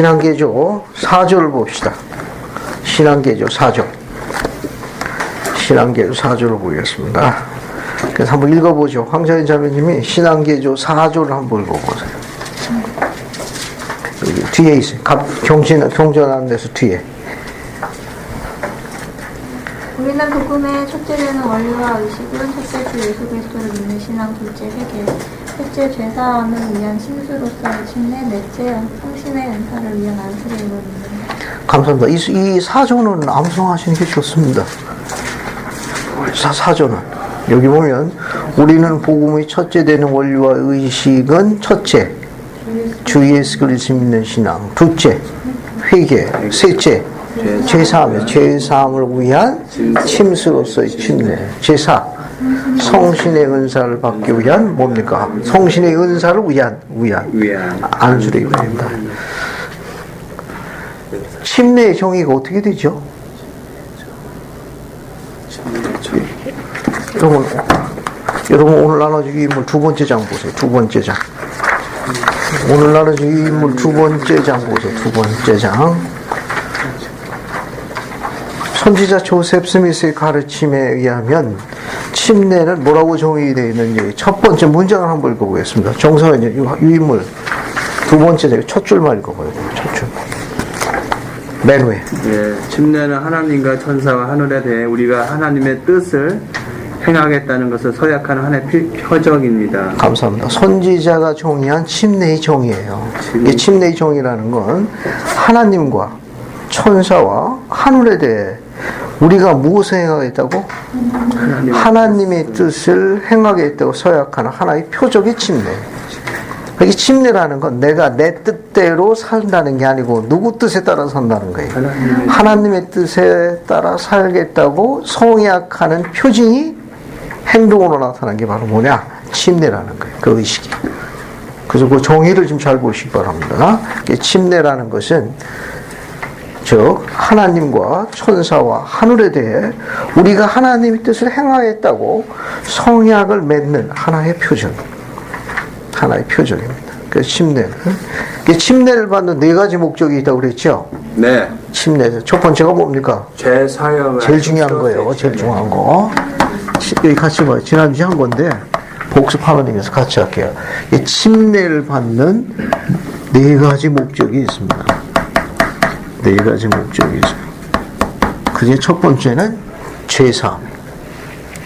신앙개조 4조를 봅시다. 신앙개조 4조. 신앙개조 4조를 보겠습니다. 그래서 한번 읽어보죠. 황자인 자매님이 신앙개조 4조를 한번 읽어보세요. 여기 뒤에 있어요. 경전하는 데서 뒤에. 우리는 복음의 첫째 되는 원리와 의식은 첫째 주 예수 그리스도를 믿는 신앙, 둘째 회개, 셋째 죄사함을 위한 신수로서의 침례, 넷째 성신의 은사를 위한 안수를 이루는다. 감사합니다. 이 사조는 암송하시는 게 좋습니다. 사조는 여기 보면 우리는 복음의 첫째 되는 원리와 의식은 첫째 주 예수 그리스도 믿는 신앙, 둘째 회개, 셋째 죄사함을 위한 침수로서의 침례, 제사, 성신의 은사를 받기 위한 뭡니까? 성신의 은사를 위한 안수를 이루는다. 침례의 정의가 어떻게 되죠? 여러분 오늘 나눠주기 인물 두 번째 장 보세요. 두 번째 장. 오늘 나눠주기 인물 두 번째 장 보세요. 두 번째 장. 선지자 조셉 스미스의 가르침에 의하면 침례는 뭐라고 정의되어 있는지 첫 번째 문장을 한번 읽어보겠습니다. 정성은 유인물 두 번째 첫 줄만 읽어봐요. 첫 줄. 맨 위에. 예, 침례는 하나님과 천사와 하늘에 대해 우리가 하나님의 뜻을 행하겠다는 것을 서약하는 하나의 표적입니다. 감사합니다. 선지자가 정의한 침례의 정의예요. 이 침례의 정의라는 건 하나님과 천사와 하늘에 대해 우리가 무엇을 행하겠다고? 하나님의 뜻을 행하겠다고 서약하는 하나의 표적의 침례. 이 침례라는 건 내가 내 뜻대로 산다는 게 아니고 누구 뜻에 따라 산다는 거예요. 하나님의 뜻에 따라 살겠다고 성약하는 표징이 행동으로 나타나는 게 바로 뭐냐? 침례라는 거예요. 그 의식이. 그래서 그 정의를 좀 잘 보시기 바랍니다. 침례라는 것은 즉 하나님과 천사와 하늘에 대해 우리가 하나님의 뜻을 행하겠다고 성약을 맺는 하나의 표적. 하나의 표적입니다. 그 침례는 침례를 받는 네 가지 목적이 있다고 그랬죠? 네. 침례에서 첫 번째가 뭡니까? 죄 사함을 제일 중요한 거예요. 제일 중요한 거. 여기 같이 봐요. 지난주에 한 건데 복습하는 의미에서 같이 할게요. 이 침례를 받는 네 가지 목적이 있습니다. 네 가지 목적이 있어요. 그게 첫 번째는 죄사함.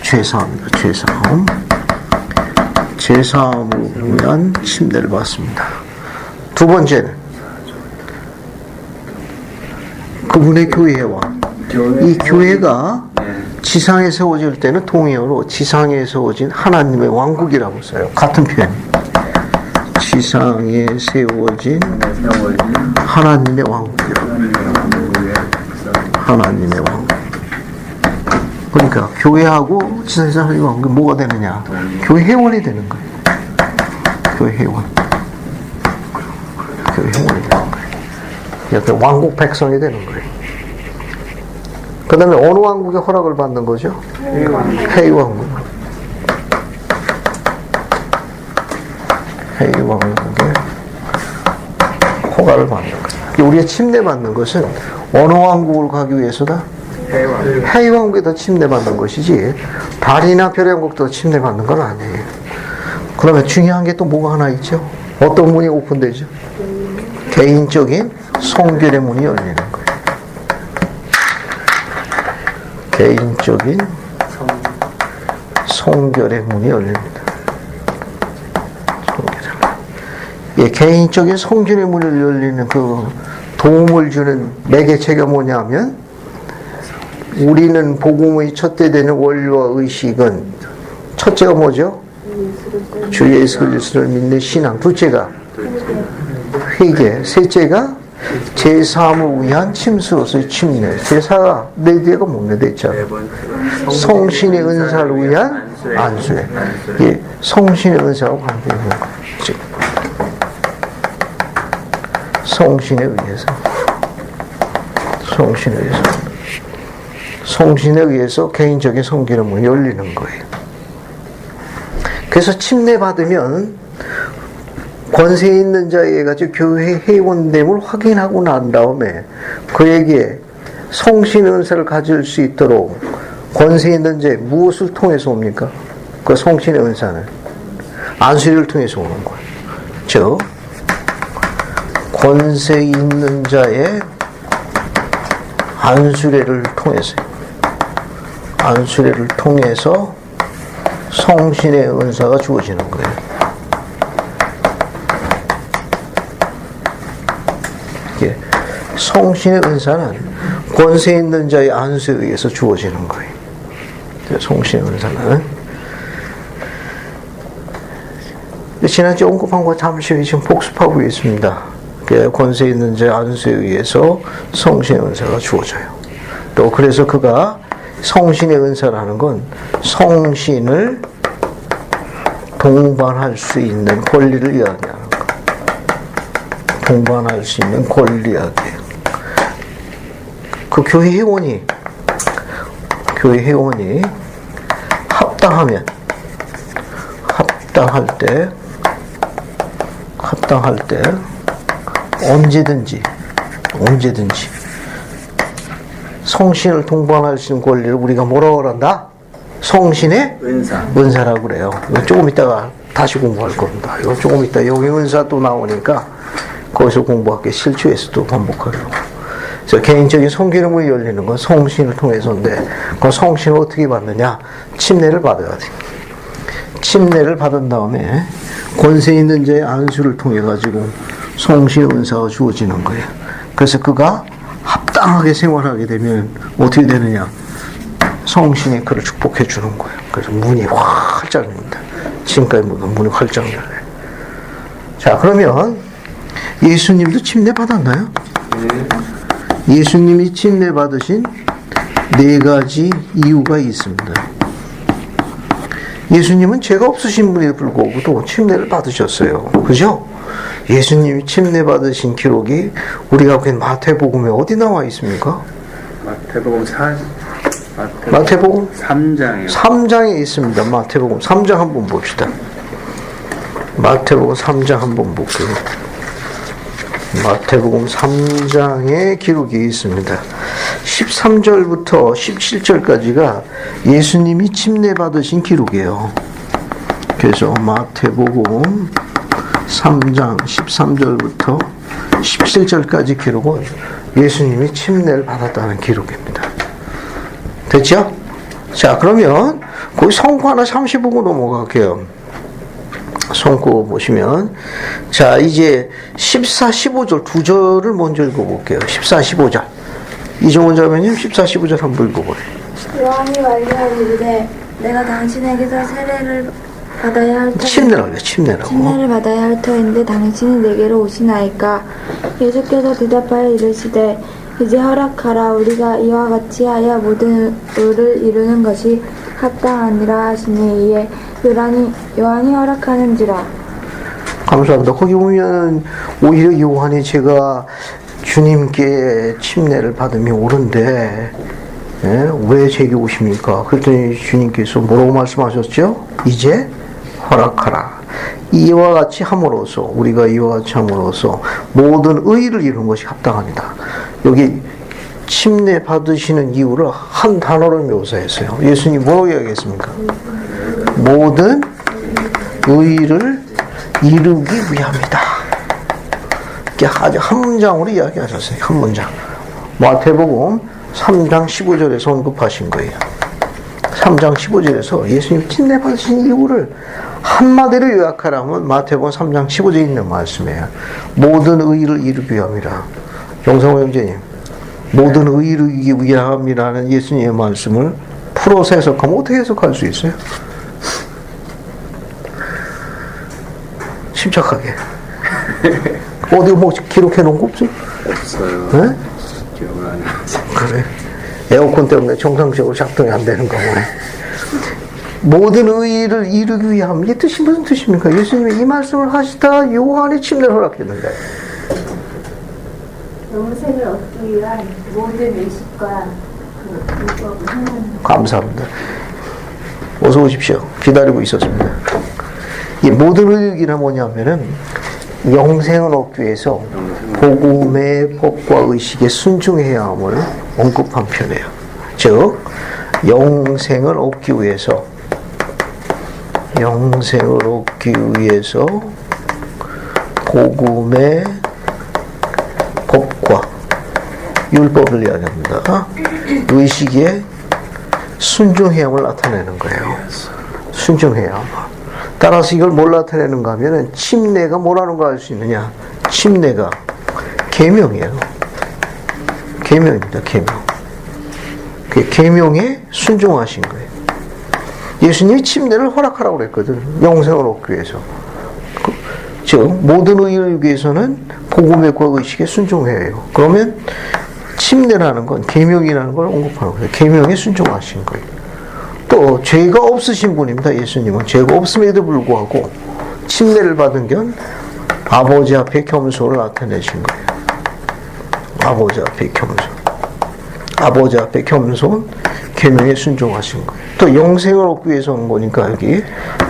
죄사함입니다. 죄사함. 죄사함을 위한 침례를 받습니다. 두 번째는 그분의 교회와 이 교회가 지상에 세워질 때는 동의어로 지상에 세워진 하나님의 왕국이라고 써요. 같은 표현. 지상에 세워진 하나님의 왕국이라고. 하나님의 왕국. 그러니까 교회하고 지상에서 하나님의 왕국이 뭐가 되느냐? 교회 회원이 되는 거예요. 교회 회원. 교회 회원이 되는 거예요. 이렇게 왕국 백성이 되는 거예요. 그 다음에 어느 왕국의 허락을 받는 거죠? 회의왕국. 회의왕국의 허가를 받는 거예요. 우리가 침례받는 것은 어느 왕국을 가기 위해서다? 회의왕국에 더 침례받는 것이지 달이나 별의 왕국도 침례받는 건 아니에요. 그러면 중요한 게 또 뭐가 하나 있죠? 어떤 문이 오픈되죠? 개인적인 성결의 문이 열리는 거예요. 개인적인 성결의 문이 열립니다. 예, 개인적인 성결의 문이 열리는 그 도움을 주는 매개체가 뭐냐면 우리는 복음의 첫째 되는 원리와 의식은 첫째가 뭐죠? 주 예수 그리스도를 믿는 신앙. 둘째가 회개. 셋째가 제사함을 위한 침수로서의 침례. 제사가 네 개가 뭡니까? 됐잖아요. 성신의 은사를 위한 안수에. 예, 성신의 은사와 관계있는 거죠. 성신에 의해서. 성신에 의해서. 성신에 의해서 개인적인 성결의 문이 열리는 거예요. 그래서 침례 받으면 권세 있는 자에 가지고 교회 회원됨을 확인하고 난 다음에 그에게 성신 은사를 가질 수 있도록 권세 있는 자에 무엇을 통해서 옵니까? 그 성신의 은사는 안수리를 통해서 오는 거예요. 즉 권세 있는 자의 안수례를 통해서 성신의 은사가 주어지는 거예요. 예. 성신의 은사는 권세 있는 자의 안수에 의해서 주어지는 거예요. 성신의 은사는 지난주에 언급한 거 잠시 지금 복습하고 있습니다. 권세 있는 자의 안수에 의해서 성신의 은사가 주어져요. 또 그래서 그가 성신의 은사라는 건 성신을 동반할 수 있는 권리를 이야기하는 거. 동반할 수 있는 권리 이야기예요. 그 교회 회원이 합당할 때 언제든지 성신을 동반할 수 있는 권리를 우리가 뭐라고 한다? 성신의 은사라고 그래요. 이거 조금 이따가 다시 공부할 겁니다. 이거 조금 이따 여기 은사 또 나오니까 거기서 공부할게. 실추에서도 반복하려고. 그래서 개인적인 성기름이 열리는 건 성신을 통해서인데 그 성신을 어떻게 받느냐? 침례를 받아야 돼. 침례를 받은 다음에 권세 있는 자의 안수를 통해 가지고 성신의 은사가 주어지는 거예요. 그래서 그가 합당하게 생활하게 되면 어떻게 되느냐? 성신이 그를 축복해 주는 거예요. 그래서 문이 활짝 열립니다. 지금까지 문이 활짝 열려요. 자, 그러면 예수님도 침례 받았나요? 예수님이 침례 받으신 4가지 이유가 있습니다. 예수님은 죄가 없으신 분에 불구하고도 침례를 받으셨어요. 그죠? 예수님이 침례 받으신 기록이 우리가 그 마태복음에 어디 나와 있습니까? 마태복음 3장이요. 3장에 있습니다. 마태복음 3장 한번 봅시다. 마태복음 3장 한번 볼게요. 마태복음 3장에 기록이 있습니다. 13절부터 17절까지가 예수님이 침례 받으신 기록이에요. 그래서 마태복음 3장 13절부터 17절까지 기록은 예수님이 침례를 받았다는 기록입니다. 됐죠? 자, 그러면 거기 성구 하나 잠시 보고 넘어갈게요. 성구 보시면, 자, 이제 14, 15절 두 절을 먼저 읽어볼게요. 14, 15절. 이종원 자매님 14, 15절 한번 읽어보래요. 요한이 말하여 이르되 내가 당신에게서 세례를 받아야 할 터. 침례를 받아야 할 터인데 당신이 내게로 오시나이까? 예수께서 대답하여 이르시되 이제 허락하라. 우리가 이와 같이 하여 모든 의를 이루는 것이 합당하니라 하시니 이에 요한이 허락하는지라. 감사합니다. 거기 보면 오히려 요한이 제가 주님께 침례를 받으면 옳은데 왜 제게 오십니까? 그랬더니 주님께서 뭐라고 말씀하셨죠? 이제 허락하라. 이와 같이 함으로써 우리가 이와 같이 함으로써 모든 의를 이루는 것이 합당합니다. 여기 침례 받으시는 이유를 한 단어로 묘사했어요. 예수님 뭐라고 이야기했습니까? 모든 의를 이루기 위함이다. 이렇게 아주 한 문장으로 이야기하셨어요. 한 문장. 마태복음 3장 15절에서 언급하신 거예요. 3장 15절에서 예수님 침례 받으신 이유를 한마디로 요약하라면 마태복음 3장 15절에 있는 말씀이에요. 모든 의를 이루기 위함이라. 영상호 형제님, 모든 의를 이루기 위함이라는 예수님의 말씀을 풀어서 해석하면 어떻게 해석할 수 있어요? 침착하게. 어디 뭐 기록해 놓은 거 없어요? 없어요. 네? 기억을 안 나지. 그래. 에어컨 때문에 정상적으로 작동이 안 되는 거구나. 모든 의를 이루기 위함. 이게 뜻이 무슨 뜻입니까? 예수님이 이 말씀을 하시다 요한이 침례를 허락했는데. 영생을 얻기 위한 모든 의식과 율법을 행하는. 감사합니다. 어서 오십시오. 기다리고 있었습니다. 이 모든 의식이란 뭐냐면은 영생을 얻기 위해서 복음의 법과 의식에 순종해야 함을 언급한 편이에요. 즉 영생을 얻기 위해서 복음의 법과 율법을 이야기합니다. 의식에 순종해야 함을 나타내는 거예요. 순종해야 함. 따라서 이걸 뭘 나타내는가 하면은 침례가 뭐라는 걸 알 수 있느냐? 침례가 계명이에요. 계명입니다. 계명. 그 계명에 순종하신 거예요. 예수님이 침례를 허락하라고 그랬거든. 영생을 얻기 위해서. 즉 모든 의를 위해서는 복음의 과 의식에 순종해야 해요. 그러면 침례라는 건 계명이라는 걸 언급하는 거예요. 계명에 순종하신 거예요. 또 죄가 없으신 분입니다. 예수님은 죄가 없음에도 불구하고 침례를 받은 견 아버지 앞에 겸손을 나타내신 거예요. 아버지 앞에 겸손. 아버지 앞에 겸손, 계명에 순종하신 거예요. 또 영생을 얻기 위해서 온 거니까 여기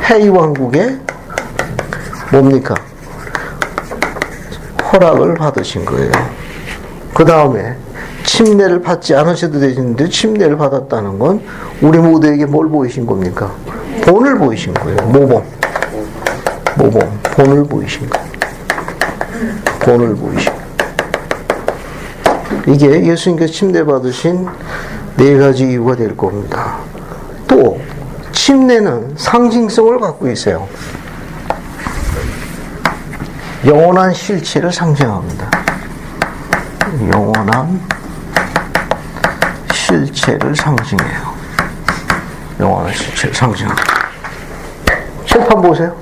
해이왕국에 뭡니까? 허락을 받으신 거예요. 그 다음에 침례를 받지 않으셔도 되시는데 침례를 받았다는 건 우리 모두에게 뭘 보이신 겁니까? 본을 보이신 거예요. 모범. 본을 보이신 거예요. 본을 보이신 거예요. 이게 예수님께서 침례 받으신 네 가지 이유가 될 겁니다. 또 침례는 상징성을 갖고 있어요. 영원한 실체를 상징합니다. 영원한 실체를 상징해요. 영원한 실체를 상징합니다. 칠판 보세요.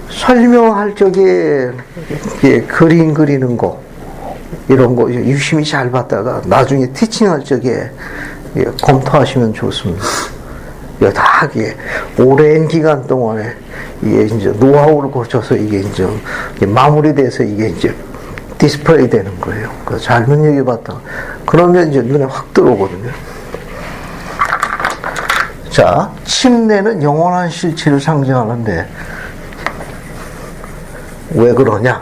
설명할 적에 그림 그리는 거 이런 거 유심히 잘 봤다가 나중에 티칭할 적에 검토하시면 좋습니다. 다 이게 오랜 기간 동안에 이게 이제 노하우를 거쳐서 이게 이제 마무리돼서 이게 이제 디스플레이 되는 거예요. 그래서 잘 눈여겨봤다. 그러면 이제 눈에 확 들어오거든요. 자, 침례는 영원한 실체를 상징하는데 왜 그러냐?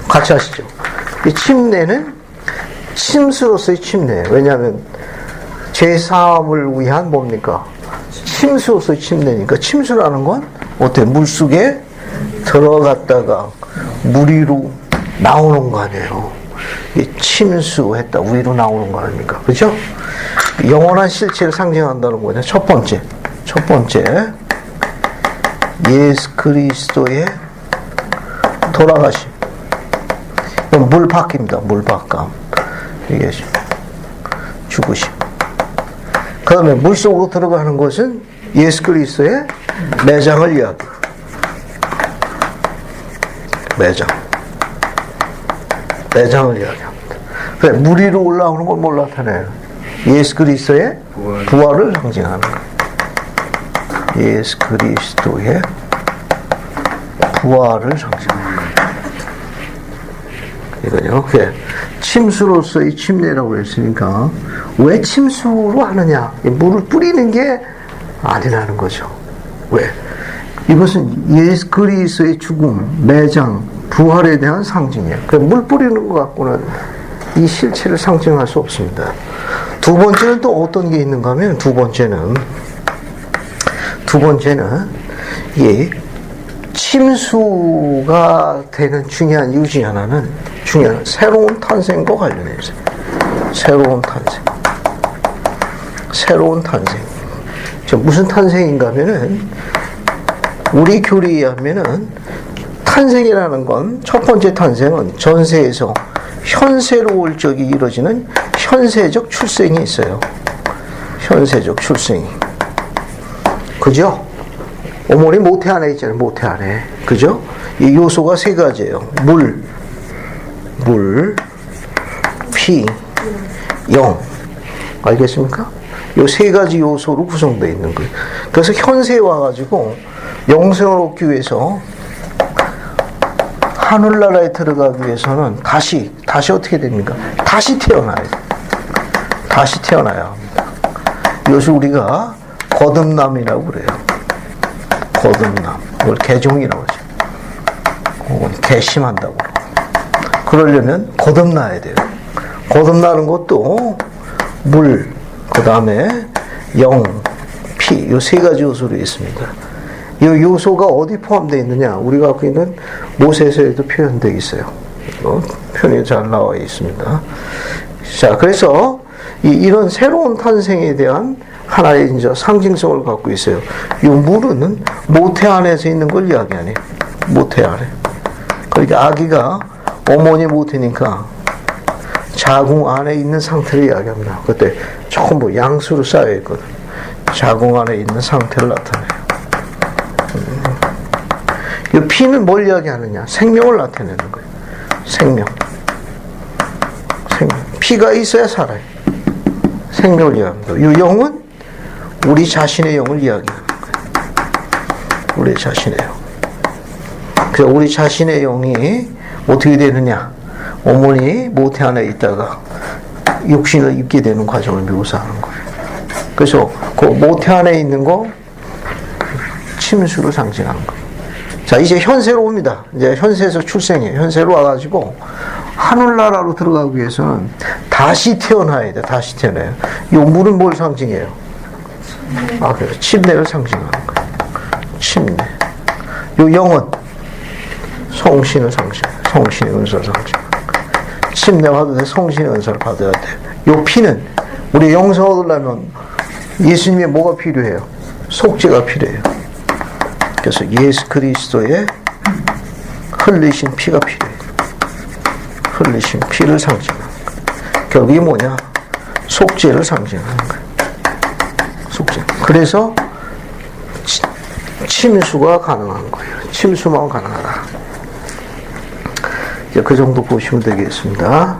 같이 하시죠. 이 침례는 침수로서의 침례예요. 왜냐하면 죄사함을 위한 뭡니까? 침수로서의 침례니까 침수라는 건 어때? 물속에 들어갔다가 물 위로 나오는 거 아니에요. 침수했다 위로 나오는 거 아닙니까? 그렇죠? 영원한 실체를 상징한다는 거냐? 첫 번째 예수 그리스도의 돌아가심. 물박입니다. 물박감. 이게 죽으심. 그 다음에 물속으로 들어가는 것은 예수 그리스도의 매장을 이야기. 매장을 이야기합니다. 그래, 물 위로 올라오는 건 뭘 나타내요? 예수 그리스도의 부활을 상징하는 거예요. 예수 그리스도의 부활을 상징하는 거예요. 이거요. 침수로서의 침례라고 했으니까 왜 침수로 하느냐? 물을 뿌리는 게 아니라는 거죠. 왜? 이것은 예수 그리스도의 죽음, 매장, 부활에 대한 상징이에요. 물 뿌리는 것 갖고는 이 실체를 상징할 수 없습니다. 두 번째는 또 어떤 게 있는가 하면 두 번째는 이 침수가 되는 중요한 이유 중에 하나는 새로운 탄생과 관련해 있어요. 새로운 탄생. 무슨 탄생인가 하면은 우리 교리에 의하면은 탄생이라는 건 첫 번째 탄생은 전세에서 현세로 올 적이 이루어지는 현세적 출생이 있어요. 현세적 출생이. 그죠? 어머니 모태 안에 있잖아요. 모태 안에. 그죠? 이 요소가 세 가지예요. 물, 피, 영. 알겠습니까? 이 세 가지 요소로 구성되어 있는 거예요. 그래서 현세에 와가지고 영생을 얻기 위해서 하늘나라에 들어가기 위해서는 다시 어떻게 됩니까? 다시 태어나야 합니다. 이것을 우리가 거듭남이라고 그래요. 거듭남. 그걸 개종이라고 하죠. 혹은 개심한다고. 그러려면 거듭나야 돼요. 거듭나는 것도 물, 그 다음에 영, 피, 이 세 가지 요소로 있습니다. 이 요소가 어디 포함되어 있느냐? 우리가 갖고 있는 모세서에도 표현되어 있어요. 표현이 잘 나와 있습니다. 자, 그래서 이런 새로운 탄생에 대한 하나의 이제 상징성을 갖고 있어요. 이 물은 모태 안에서 있는 걸 이야기하네. 모태 안에. 그러니까 아기가 어머니 모태니까 자궁 안에 있는 상태를 이야기합니다. 그때 전부 양수로 쌓여 있거든. 자궁 안에 있는 상태를 나타내요. 이 피는 뭘 이야기하느냐? 생명을 나타내는 거예요. 생명. 피가 있어야 살아요. 생명을 이야기합니다. 이 영은 우리 자신의 영을 이야기하는 거예요. 우리 자신의 영. 그래서 우리 자신의 영이 어떻게 되느냐? 어머니 모태 안에 있다가 육신을 입게 되는 과정을 묘사하는 거예요. 그래서 그 모태 안에 있는 거 침수로 상징하는 거예요. 자, 이제 현세로 옵니다. 이제 현세에서 출생해요. 현세로 와가지고 하늘나라로 들어가기 위해서는 다시 태어나야 돼. 다시 태어나요. 이 물은 뭘 상징해요? 그래요. 침례를 상징하는 거예요. 침례. 이 영은 성신을 상징해요. 성신의 은사를 상징해요. 침례 받을 때 성신의 은사를 받아야 돼요. 이 피는 우리 영생 얻으려면 예수님의 뭐가 필요해요? 속죄가 필요해요. 그래서 예수 그리스도의 흘리신 피가 필요해요. 흘리신 피를 상징하는 거예요. 결국이 뭐냐? 속죄를 상징하는 거예요. 속죄. 그래서 침수가 가능한 거예요. 침수만 가능하다. 이제 그 정도 보시면 되겠습니다.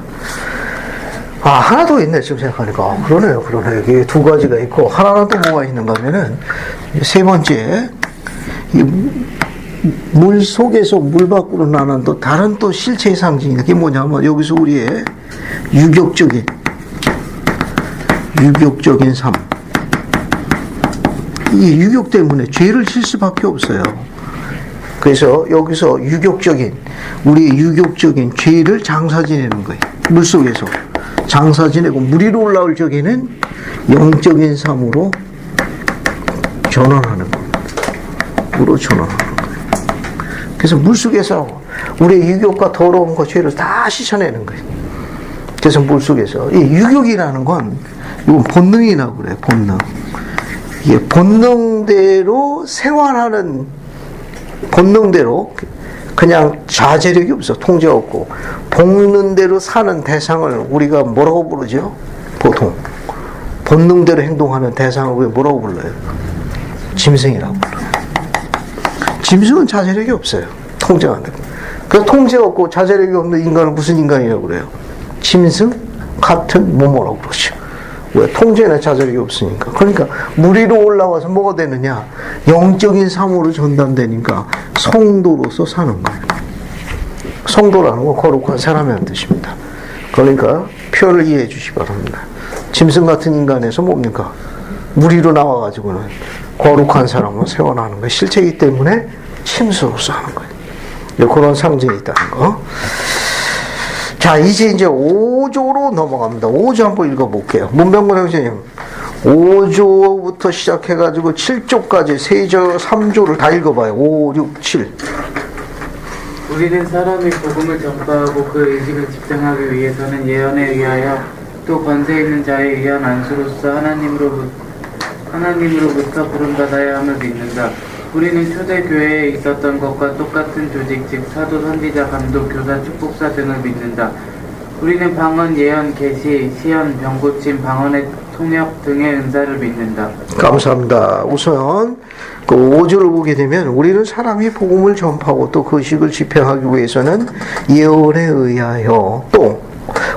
하나 더 있네, 지금 생각하니까. 그러네요. 이게 두 가지가 있고, 하나는 또 뭐가 있는가 하면은, 세 번째, 물 속에서 물 밖으로 나는 또 다른 또 실체의 상징이 그게 뭐냐면 여기서 우리의 유격적인 삶. 이 유격 때문에 죄를 질 수밖에 없어요. 그래서 여기서 우리의 유격적인 죄를 장사 지내는 거예요. 물 속에서 장사 지내고 물 위로 올라올 적에는 영적인 삶으로 전환하는 거예요. 물로 전환하는 거예요. 그래서 물속에서 우리의 유격과 더러운 것, 죄를 다 씻어내는 거예요. 그래서 물속에서 이 유격이라는 건 이건 본능이라고 그래요. 본능. 이게 본능대로 생활하는, 본능대로 그냥 자제력이 없어. 통제가 없고 본능대로 사는 대상을 우리가 뭐라고 부르죠? 보통 본능대로 행동하는 대상을 우리가 뭐라고 불러요? 짐승이라고 불러요. 짐승은 자제력이 없어요. 통제가 안 되고. 그래서 통제가 없고 자제력이 없는 인간은 무슨 인간이라고 그래요? 짐승 같은 모모라고 그러죠. 왜? 통제나 자제력이 없으니까. 그러니까 물 위로 올라와서 뭐가 되느냐? 영적인 사물로 전담되니까 성도로서 사는 거예요. 성도라는 건 거룩한 사람이라는 뜻입니다. 그러니까 표현을 이해해 주시기 바랍니다. 짐승 같은 인간에서 뭡니까? 물 위로 나와가지고는 거룩한 사람으로 세워나가는 거예요. 실체이기 때문에 침수로서 하는 거예요. 그런 상징이 있다는 거. 자, 이제 5조로 넘어갑니다. 5조 한번 읽어볼게요. 문병건 형제님, 5조부터 시작해가지고 7조까지 3조, 3조를 다 읽어봐요. 5, 6, 7. 우리는 사람이 복음을 전파하고 그 의식을 집행하기 위해서는 예언에 의하여 또 권세 있는 자에 의한 안수로서 하나님으로부터 부름받아야 함을 믿는다. 우리는 초대교회에 있었던 것과 똑같은 조직, 즉 사도, 선지자, 감독, 교사, 축복사 등을 믿는다. 우리는 방언, 예언, 계시, 시연, 병고침, 방언의 통역 등의 은사를 믿는다. 감사합니다. 우선 그 5조를 보게 되면 우리는 사람이 복음을 전파하고 또 그 의식을 집행하기 위해서는 예언에 의하여 또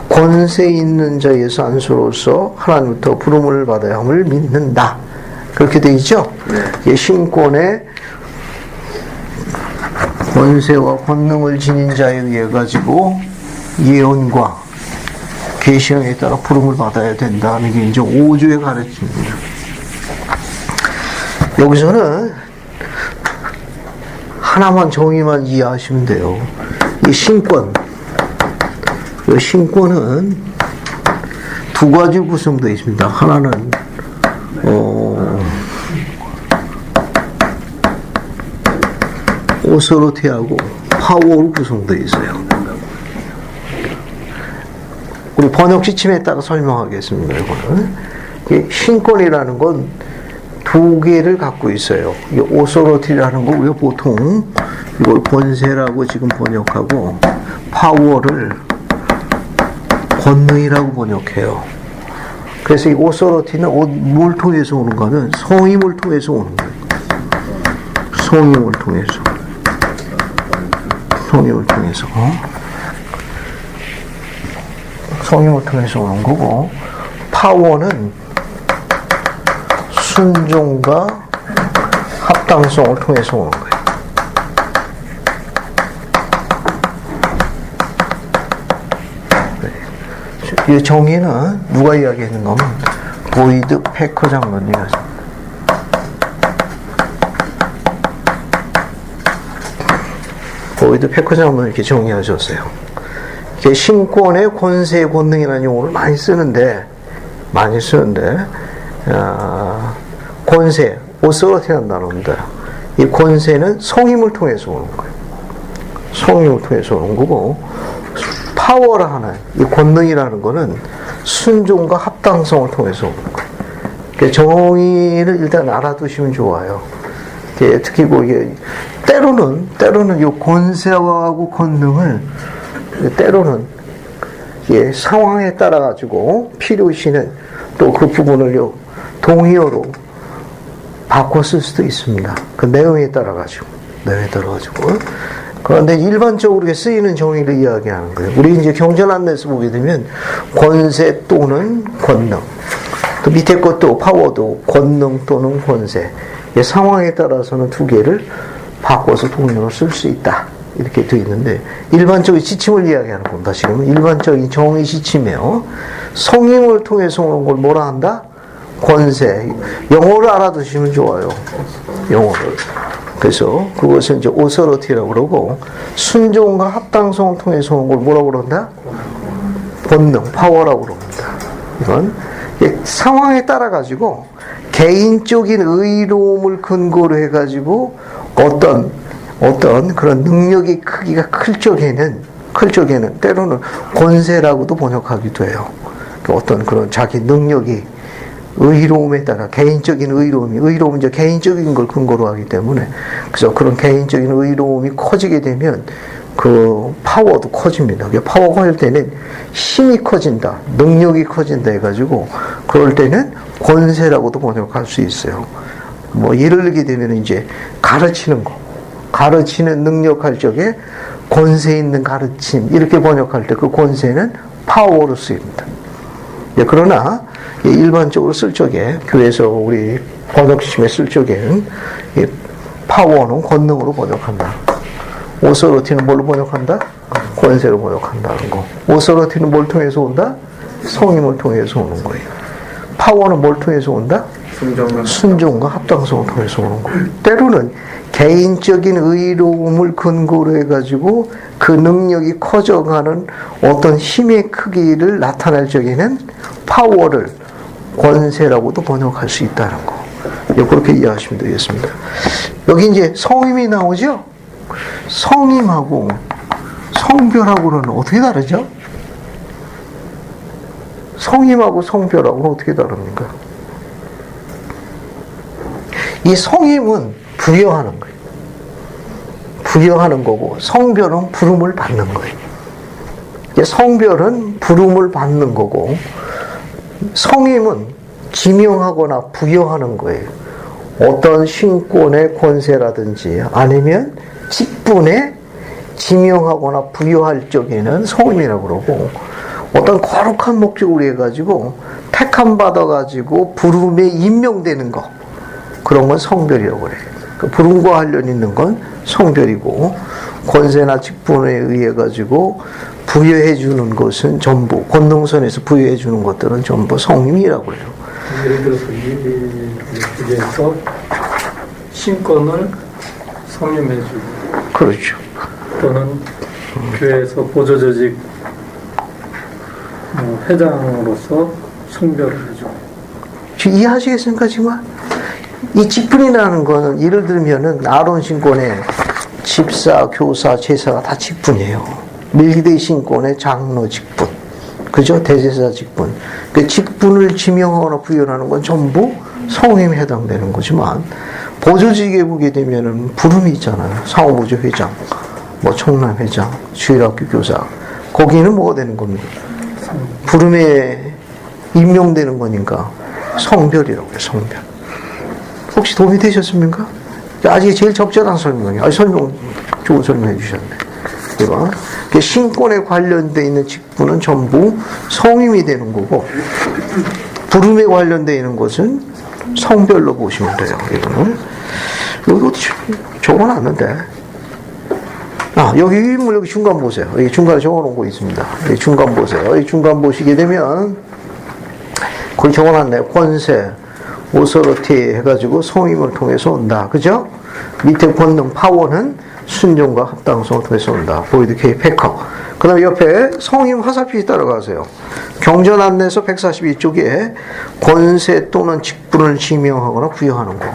권세 있는 자에서 안수로서 하나님부터 부름을 받아야 함을 믿는다. 그렇게 되어 있죠? 네. 신권의 권세와 권능을 지닌 자에 의해 가지고 예언과 계시형에 따라 부름을 받아야 된다는 게 이제 5조의 가르침입니다. 여기서는 하나만 정의만 이해하시면 돼요. 이 신권, 이 신권은 두 가지 구성되어 있습니다. 하나는 오서로티하고 파워로 구성되어 있어요. 우리 번역 지침에 따라 설명하겠습니다. 이거는 신권이라는 건 두 개를 갖고 있어요. 이 오서로티라는 거 우리가 보통 이걸 권세라고 지금 번역하고 파워를 권능이라고 번역해요. 그래서 이 오서로티는 뭘 통해서 오는가 하면 성임을 통해서 오는 거예요. 성임을 통해서. 성임을 통해서. 성임을 통해서 오는 거고, 파워는 순종과 합당성을 통해서 오는 거예요. 이 정의는 누가 이야기했는가 하면 보이드 패커 장로님이 하죠. 보이드 패커 장로님이 이렇게 정의하셨어요. 이게 신권의 권세의 권능이라는 용어를 많이 쓰는데 권세, 오서리티라는 단어입니다. 이 권세는 성임을 통해서 오는 거예요. 성임을 통해서 오는 거고, 파워라 하는 이 권능이라는 거는 순종과 합당성을 통해서 오는 거예요. 그러니까 정의를 일단 알아두시면 좋아요. 특히 이게 때로는 이 권세하고 권능을 때로는 상황에 따라 가지고 필요시는 또 그 부분을 동의어로 바꿔 쓸 수도 있습니다. 그 내용에 따라 가지고. 그런데 일반적으로 쓰이는 정의를 이야기하는 거예요. 우리 이제 경전 안내에서 보게 되면 권세 또는 권능. 또 밑에 것도 파워도 권능 또는 권세. 상황에 따라서는 두 개를 바꿔서 동의어로 쓸 수 있다. 이렇게 되어 있는데, 일반적인 지침을 이야기하는 겁니다. 지금은 일반적인 정의 지침이에요. 성임을 통해서 오는 걸 뭐라 한다? 권세. 영어를 알아두시면 좋아요. 영어를. 그래서 그것은 이제 오서리티라고 그러고, 순종과 합당성을 통해서 오는 걸 뭐라고 그런다? 권능, 파워라고 그럽니다. 이건 상황에 따라 가지고 개인적인 의로움을 근거로 해가지고 어떤 그런 능력의 크기가 클 적에는 때로는 권세라고도 번역하기도 해요. 어떤 그런 자기 능력이 의로움에 따라 개인적인 의로움은 이제 개인적인 걸 근거로 하기 때문에, 그래서 그런 개인적인 의로움이 커지게 되면 그 파워도 커집니다. 파워가 할 때는 힘이 커진다, 능력이 커진다 해가지고 그럴 때는 권세라고도 번역할 수 있어요. 예를 들게 되면 이제 가르치는 능력할 적에 권세 있는 가르침 이렇게 번역할 때 그 권세는 파워로 쓰입니다. 그러나 일반적으로 쓸 적에 교회에서 우리 번역심에 쓸 적에는 파워는 권능으로 번역한다. 오서리티는 뭘로 번역한다? 권세로 번역한다는 거. 오서리티는 뭘 통해서 온다? 성임을 통해서 오는 거예요. 파워는 뭘 통해서 온다? 순종과 합당성을 통해서 오는 거예요. 때로는 개인적인 의로움을 근거로 해가지고 그 능력이 커져가는 어떤 힘의 크기를 나타낼 적에는 파워를 권세라고도 번역할 수 있다는 거. 그렇게 이해하시면 되겠습니다. 여기 이제 성임이 나오죠? 성임하고 성별하고는 어떻게 다르죠? 성임하고 성별하고는 어떻게 다릅니까? 이 성임은 부여하는 거예요. 부여하는 거고, 성별은 부름을 받는 거예요. 성별은 부름을 받는 거고, 성임은 지명하거나 부여하는 거예요. 어떤 신권의 권세라든지 아니면 직분에 지명하거나 부여할 적에는 성임이라고 그러고, 어떤 거룩한 목적으로 해가지고 택함 받아가지고 부름에 임명되는 거, 그런 건 성별이라고 그래요. 그 부름과 관련 있는 건 성별이고, 권세나 직분에 의해 가지고 부여해 주는 것은 전부, 권능선에서 부여해 주는 것들은 전부 성임이라고 그래요. 예를 들어서 이 주제에서 신권을 성임해 주고 그렇죠. 또는 교회에서 보조조직 회장으로서 숭배를 해주고. 지금 이해하시겠습니까, 지금? 이 직분이라는 거는 예를 들면은 아론 신권의 집사, 교사, 제사가 다 직분이에요. 멜기대 신권의 장로 직분, 그죠? 대제사 직분. 그 직분을 지명하거나 부여하는 건 전부 성임에 해당되는 거지만 보조직에 보게 되면은 부름이 있잖아요. 상호보조 회장, 뭐 청남 회장, 주일학교 교사. 거기는 뭐가 되는 겁니까? 부름에 임명되는 거니까 성별이라고 해요. 성별. 혹시 도움이 되셨습니까? 아직 제일 적절한 설명이에요. 설명 좋은 설명해 주셨네. 이거 신권에 관련되어 있는 직분은 전부 성임이 되는 거고 부름에 관련되어 있는 것은 성별로 보시면 돼요. 이거는 이거 적어놨는데 여기 인물 여기 중간 보세요. 여기 중간에 적어놓은 거 있습니다. 여기 중간 보세요. 여기 중간 보시게 되면 거기 적어놨네요. 권세 오서러티 해가지고 성임을 통해서 온다. 그죠? 밑에 권능 파워는 순종과 합당성을 통해서 온다. 보이드 K 패커. 그 다음에 옆에 성임 화살표에 따라가세요. 경전 안내서 142쪽에 권세 또는 직분을 지명하거나 부여하는 거.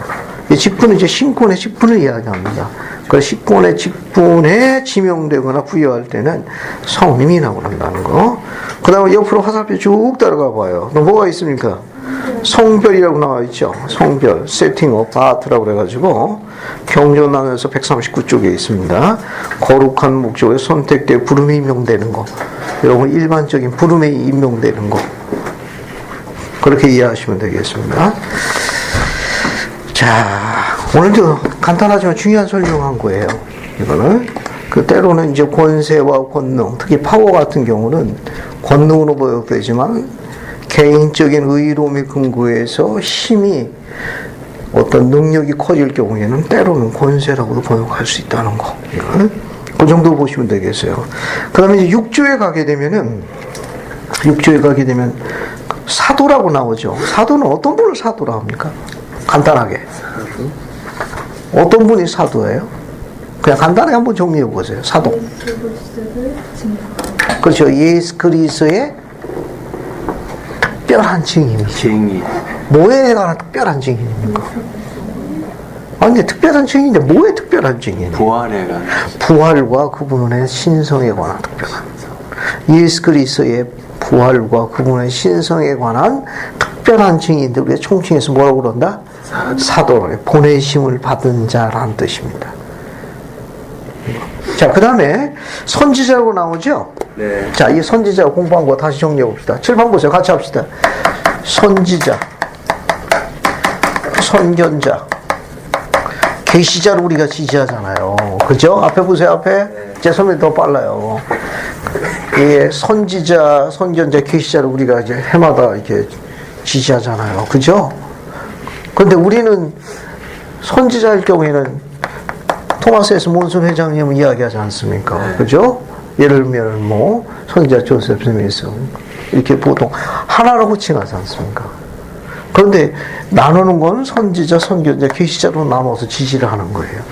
이 직분은 이제 신권의 직분을 이야기합니다. 그 신권의 직분에 지명되거나 부여할 때는 성임이 나온다는 거. 그 다음에 옆으로 화살표 쭉 따라가 봐요. 또 뭐가 있습니까? 성별이라고 나와 있죠. 성별, 세팅업, 바트라고 그래가지고 경전하면서 139쪽에 있습니다. 거룩한 목적에 선택돼 부름에 임명되는 거. 여러분 일반적인 부름에 임명되는 거. 그렇게 이해하시면 되겠습니다. 자, 오늘도 간단하지만 중요한 설명한 거예요. 이거는 때로는 이제 권세와 권능, 특히 파워 같은 경우는 권능으로 보여되지만 개인적인 의로움에 근거해서 힘이 어떤 능력이 커질 경우에는 때로는 권세라고도 번역할 수 있다는 거. 그 정도 보시면 되겠어요. 그 다음에 이제 6조에 가게 되면 사도라고 나오죠. 사도는 어떤 분을 사도라 합니까? 간단하게. 어떤 분이 사도예요? 그냥 간단하게 한번 정리해 보세요. 사도. 그렇죠. 예수 그리스도의 특별한 증인이죠. 뭐에 관한 특별한 증인입니까? 근데 특별한 증인인데 뭐에 특별한 증인이에요? 부활에 관한. 부활과 그분의 신성에 관한 특별한. 예수 그리스도의 부활과 그분의 신성에 관한 특별한 증인들 우리가 총칭해서 뭐라고 그런다? 사도를 보내심을 받은 자라는 뜻입니다. 자, 그 다음에 선지자라고 나오죠? 네. 자, 이 선지자 공부한 거 다시 정리해 봅시다. 7번 보세요. 같이 합시다. 선지자, 선견자, 계시자를 우리가 지지하잖아요. 그죠? 앞에 보세요. 앞에. 제 설명이 더 빨라요. 예, 선지자, 선견자, 계시자를 우리가 이제 해마다 이렇게 지지하잖아요. 그죠? 근데 우리는 선지자일 경우에는 토마스에서 몬슨 회장님은 이야기하지 않습니까? 그죠? 예를 들면 뭐 선지자 조셉 스미스 이렇게 보통 하나로 호칭하지 않습니까? 그런데 나누는 건 선지자, 선견자, 계시자로 나눠서 지지를 하는 거예요.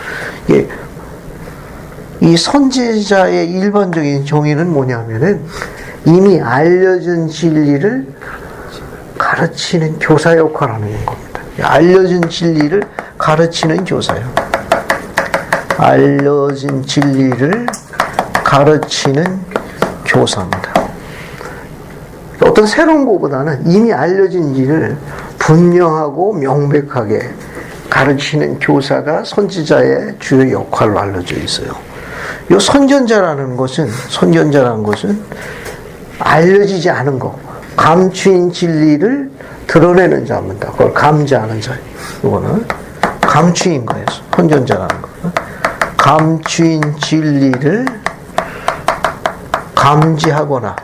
예, 이 선지자의 일반적인 정의는 뭐냐면은 이미 알려진 진리를 가르치는 교사 역할을 하는 겁니다. 알려진 진리를 가르치는 교사요. 알려진 진리를 가르치는 교사입니다. 어떤 새로운 것보다는 이미 알려진 일을 분명하고 명백하게 가르치는 교사가 선지자의 주요 역할로 알려져 있어요. 이 선견자라는 것은 알려지지 않은 것, 감추인 진리를 드러내는 자입니다. 그걸 감지하는 자예요. 이거는 감추인 거예요. 선견자라는 거. 감추인 진리를 감지하거나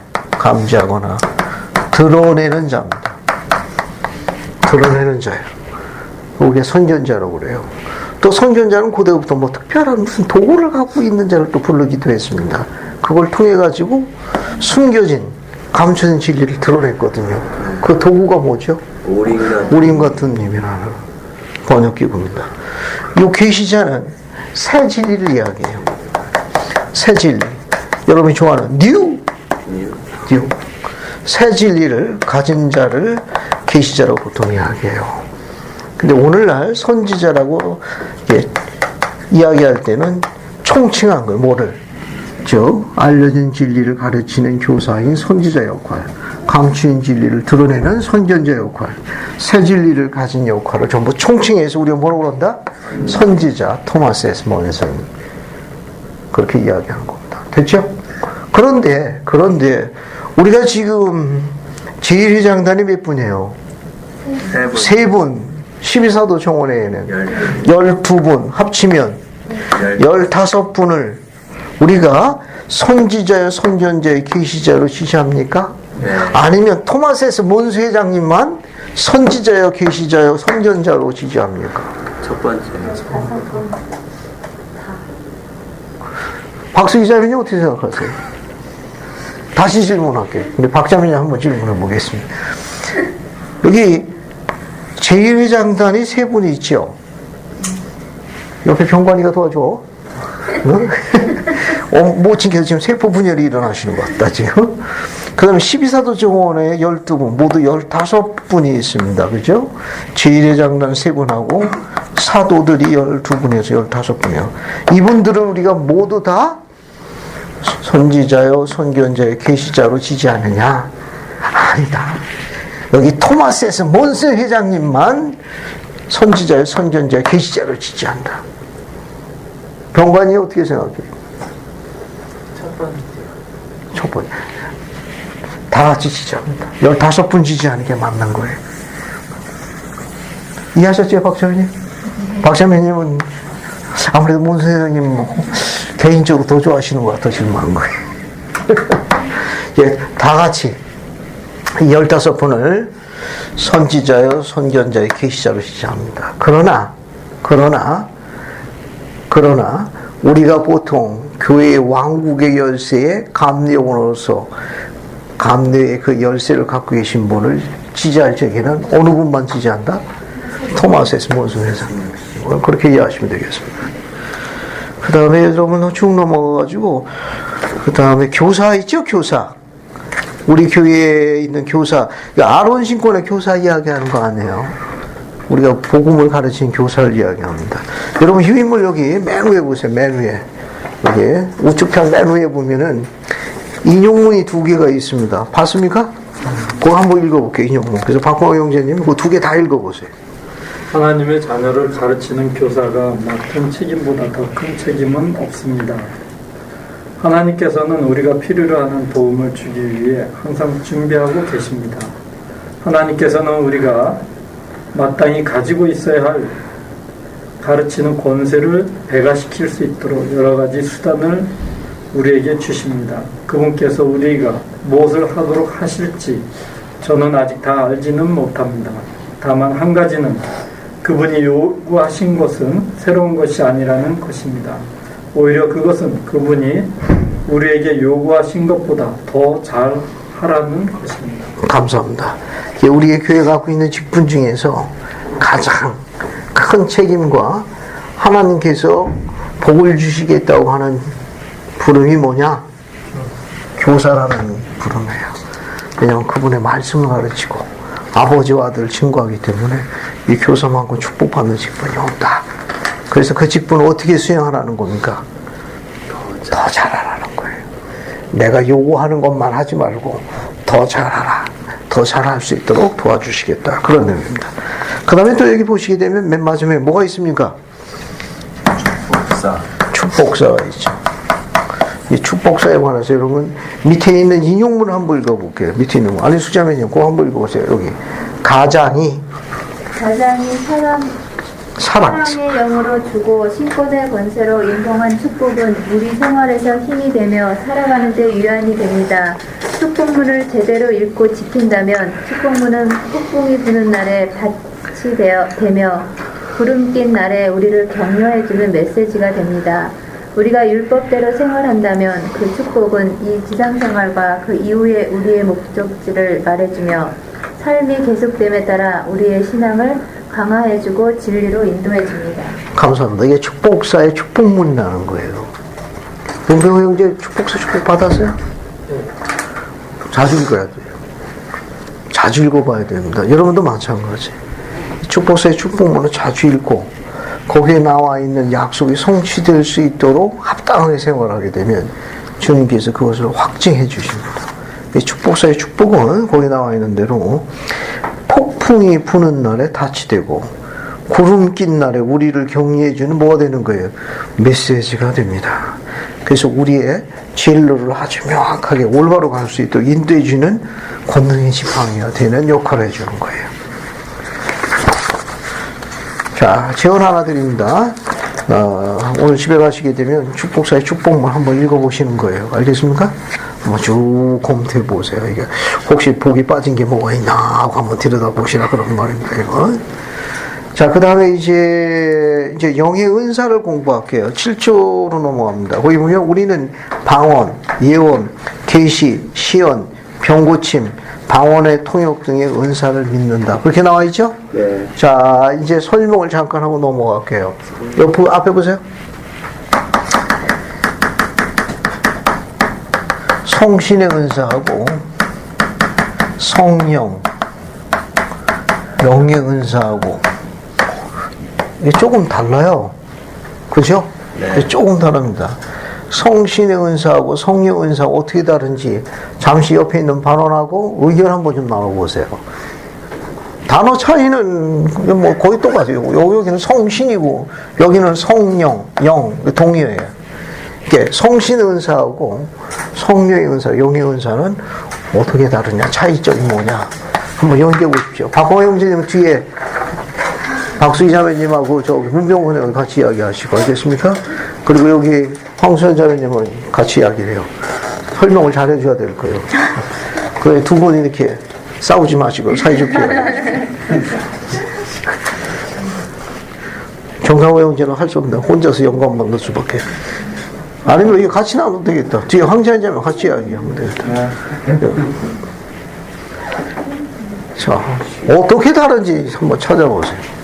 드러내는 자입니다. 드러내는 자예요. 우리가 선견자라고 그래요. 또 선견자는 고대부터 뭐 특별한 무슨 도구를 갖고 있는 자를 또 부르기도 했습니다. 그걸 통해 가지고 숨겨진 감춰진 진리를 드러냈거든요. 그 도구가 뭐죠? 우림 같은 님이라는 번역기구입니다. 이 계시자는 새 진리를 이야기해요. 새 진리. 여러분이 좋아하는 뉴. 새 진리를 가진 자를 계시자라고 보통 이야기해요. 근데 오늘날 선지자라고 이야기할 때는 총칭한 거예요. 뭐를? 즉 알려진 진리를 가르치는 교사인 선지자 역할, 감추인 진리를 드러내는 선견자 역할, 새 진리를 가진 역할을 전부 총칭해서 우리가 뭐라고 그런다? 선지자 토마스 S. 몬슨 그렇게 이야기하는 겁니다. 됐죠? 그런데 우리가 지금 제1회 장단이 몇 분이에요? 세 분. 12사도 정원회에는 12분 합치면 15분을 우리가 선지자여 선견자여 계시자로 지시합니까? 네. 아니면 토마스 S. 몬스 회장님만 선지자여 계시자여 선견자로 지시합니까? 첫 번째. 박수 기자님이 어떻게 생각하세요? 다시 질문할게요. 근데 박자민이 한번 질문해 보겠습니다. 여기 제1회장단이 세 분이 있죠. 옆에 병관이가 도와줘. 응? 모친께서 지금 세포 분열이 일어나시는 것 같다, 지금. 그 다음에 12사도 정원에 12분, 모두 15분이 있습니다. 그죠? 제1회장단 3분하고 사도들이 12분에서 15분이요. 이분들은 우리가 모두 다 선지자요, 선견자요, 계시자로 지지하느냐? 아니다. 여기 토마스 S. 몬슨 회장님만 선지자요, 선견자요, 계시자로 지지한다. 병관이 어떻게 생각해요? 첫 번째. 다 같이 지지합니다. 15분 지지하는 게 맞는 거예요. 이해하셨죠, 박찬민님? 박찬민님은 아무래도 몬슨 회장님 개인적으로 더 좋아하시는 것 같아 질문한 거예요. 예, 다 같이 15분을 선지자요, 선견자요, 계시자로 지지합니다. 그러나 우리가 보통 교회의 왕국의 열쇠의 감리원으로서 감리의 그 열쇠를 갖고 계신 분을 지지할 적에는 어느 분만 지지한다? 토마스 S. 몬슨 회장님. 그렇게 이해하시면 되겠습니다. 그 다음에 여러분 쭉 넘어가가지고 그 다음에 교사 있죠? 교사. 우리 교회에 있는 교사, 아론 신권의 교사 이야기하는 거 아니에요. 우리가 복음을 가르치는 교사를 이야기합니다. 여러분 휴인물 여기 맨 위에 보세요. 맨 위에. 여기 우측편 맨 위에 보면은 인용문이 2개가 있습니다. 봤습니까? 그거 한번 읽어볼게요. 인용문. 그래서 박광호 형제님 그거 2개 다 읽어보세요. 하나님의 자녀를 가르치는 교사가 맡은 책임보다 더 큰 책임은 없습니다. 하나님께서는 우리가 필요로 하는 도움을 주기 위해 항상 준비하고 계십니다. 하나님께서는 우리가 마땅히 가지고 있어야 할 가르치는 권세를 배가시킬 수 있도록 여러 가지 수단을 우리에게 주십니다. 그분께서 우리가 무엇을 하도록 하실지 저는 아직 다 알지는 못합니다. 다만 한 가지는 그분이 요구하신 것은 새로운 것이 아니라는 것입니다. 오히려 그것은 그분이 우리에게 요구하신 것보다 더 잘하라는 것입니다. 감사합니다. 우리의 교회가 갖고 있는 직분 중에서 가장 큰 책임과 하나님께서 복을 주시겠다고 하는 부름이 뭐냐? 교사라는 부름이에요. 왜냐하면 그분의 말씀을 가르치고 아버지와 아들을 증거하기 때문에 이 교사만큼 축복받는 직분이 없다. 그래서 그 직분을 어떻게 수행하라는 겁니까? 더 잘하라는 거예요. 내가 요구하는 것만 하지 말고 더 잘하라. 더 잘할 수 있도록 도와주시겠다. 그런 의미입니다. 그 다음에 또 여기 보시게 되면 맨 마지막에 뭐가 있습니까? 축복사가 있죠. 이 축복사에 관해서 여러분 밑에 있는 인용문을 한번 읽어볼게요. 밑에 있는 거. 아니 수자매님 그거 한번 읽어보세요. 여기 가장이 사랑의 영으로 주고 신권의 권세로 인정한 축복은 우리 생활에서 힘이 되며 살아가는 데 유한이 됩니다. 축복문을 제대로 읽고 지킨다면 축복문은 폭풍이 부는 날에 밭이 되며 구름 낀 날에 우리를 격려해주는 메시지가 됩니다. 우리가 율법대로 생활한다면 그 축복은 이 지상생활과 그 이후에 우리의 목적지를 말해주며 삶이 계속됨에 따라 우리의 신앙을 강화해주고 진리로 인도해줍니다. 감사합니다. 이게 축복사의 축복문이라는 거예요. 문병호 형제 축복서 축복 받았어요? 자주 읽어야 돼요. 자주 읽어봐야 됩니다. 여러분도 마찬가지. 축복서의 축복문을 자주 읽고 거기에 나와 있는 약속이 성취될 수 있도록 합당하게 생활하게 되면 주님께서 그것을 확증해 주십니다. 이 축복서의 축복은 거기 나와 있는 대로 폭풍이 부는 날에 닻이 되고 구름 낀 날에 우리를 격리해 주는 뭐가 되는 거예요? 메시지가 됩니다. 그래서 우리의 진로를 아주 명확하게 올바로 갈 수 있도록 인도해 주는 권능의 지팡이가 되는 역할을 해 주는 거예요. 자, 제언 하나 드립니다. 오늘 집에 가시게 되면 축복사의 축복문 한번 읽어보시는 거예요. 알겠습니까? 한번 쭉 검토해 보세요. 이게 혹시 복이 빠진 게 뭐가 있나 하고 한번 들여다보시라 그런 말입니다. 이거. 자, 그 다음에 이제 영의 은사를 공부할게요. 7조로 넘어갑니다. 거기 보면 우리는 방언, 예언, 계시, 시언, 병고침, 방언의 통역 등의 은사를 믿는다. 그렇게 나와 있죠? 네. 자, 이제 설명을 잠깐 하고 넘어갈게요. 앞에 보세요. 성신의 은사하고 성령, 영의 은사하고 이게 조금 달라요. 그죠? 네. 조금 다릅니다. 성신의 은사하고 성령 은사가 어떻게 다른지 잠시 옆에 있는 반원하고 의견 한번 좀 나눠보세요. 단어 차이는 뭐 거의 똑같아요. 여기는 성신이고 여기는 성령, 영, 동의어예요. 이게 성신의 은사하고 성령의 은사, 영의 은사는 어떻게 다르냐, 차이점이 뭐냐 한번 연기해 보십시오. 박홍호 형제님 뒤에 박수희 자매님하고 저기 문병호 형님 같이 이야기하시고, 알겠습니까? 그리고 여기 황수현 자매님은 같이 이야기를 해요. 설명을 잘 해줘야 될 거예요. 그래, 두 분이 이렇게 싸우지 마시고 사이좋게 이야기하시고. 정강호 형제는 할 수 없는데 혼자서 영감 받는 수밖에. 아니면 이거 같이 나눠도 되겠다. 뒤에 황수현 자매 같이 이야기하면 되겠다. 자, 어떻게 다른지 한번 찾아보세요.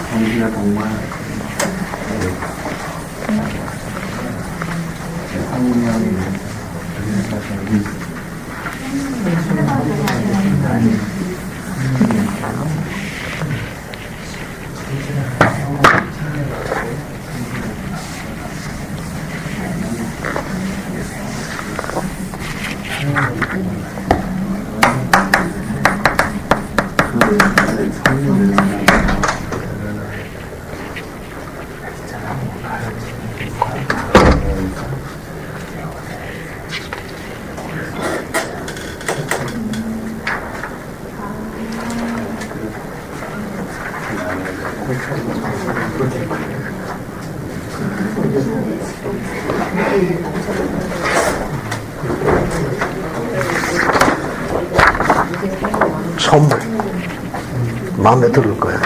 정신과 동반 선물 마음에 들을 거야.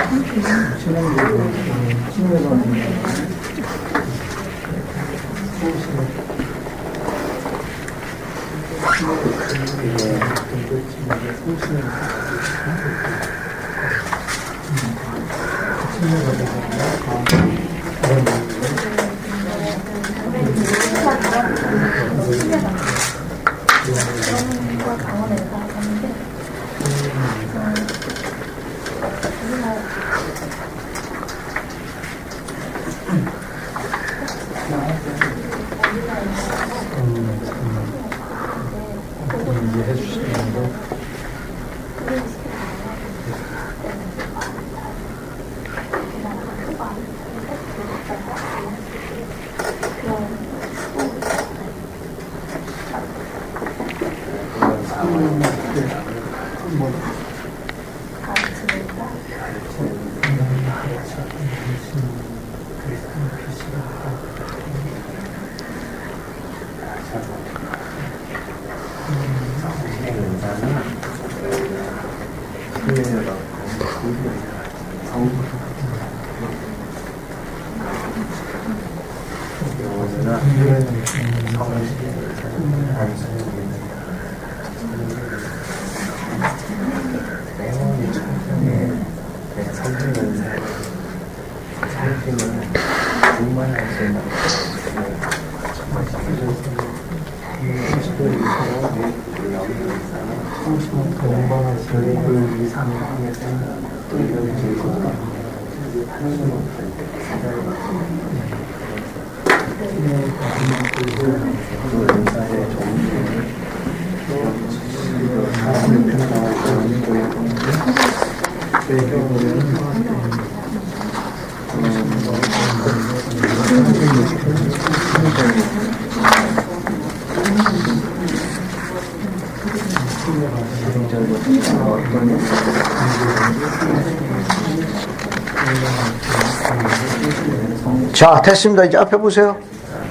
자, 됐습니다. 이제 앞에 보세요.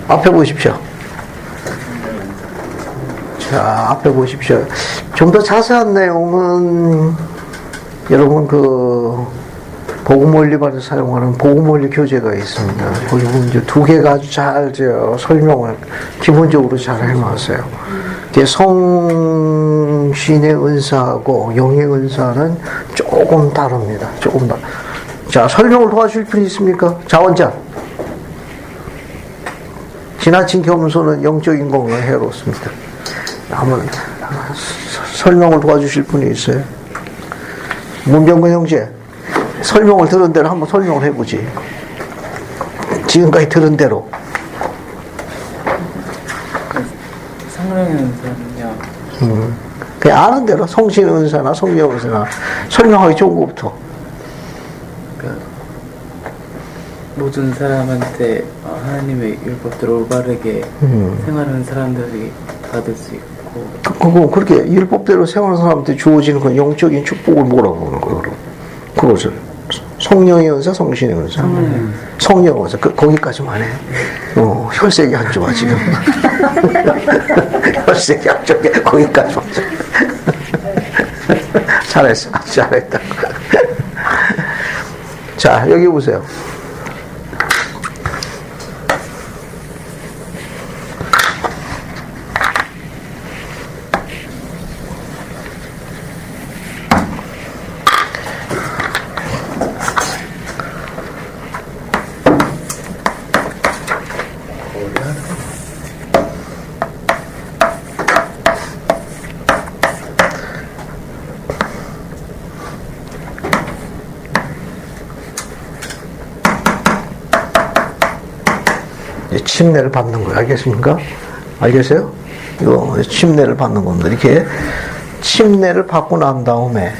앞에 보십시오. 자, 앞에 보십시오. 좀 더 자세한 내용은 여러분 그 복음원리반에 사용하는 복음원리 교재가 있습니다. 거기 보면 이제 두 개가 아주 잘 설명을 기본적으로 잘 해놨어요. 성신의 은사하고 영의 은사는 조금 다릅니다. 조금 다. 자, 설명을 도와줄 분이 있습니까? 자원자. 지나친 겸손은 영적인 건강에 해롭습니다. 한번 설명을 도와주실 분이 있어요? 문병근 형제, 설명을 들은 대로 한번 설명을 해보지. 지금까지 들은 대로. 성령의 은사는요. 그냥 아는 대로 성신의 은사나 성령 은사나 설명하기 좋은 것부터. 그러니까 모든 사람한테 하나님의 율법대로 올바르게 생활하는 사람들이 받을 수 있고. 그렇게 율법대로 생활하는 사람한테 주어지는 건 영적인 축복을 뭐라고 하는 거예요, 그럼? 그것을. 성령의 은사, 성신의 은사. 성령 은사. 거기까지만 해. 혈색이 안 좋아, 지금. 혈색이 안 좋아. 거기까지만. 잘했어. 잘했다. 자, 여기 보세요. 침례를 받는 거예요. 알겠습니까? 알겠어요? 이거 침례를 받는 겁니다. 이렇게 침례를 받고 난 다음에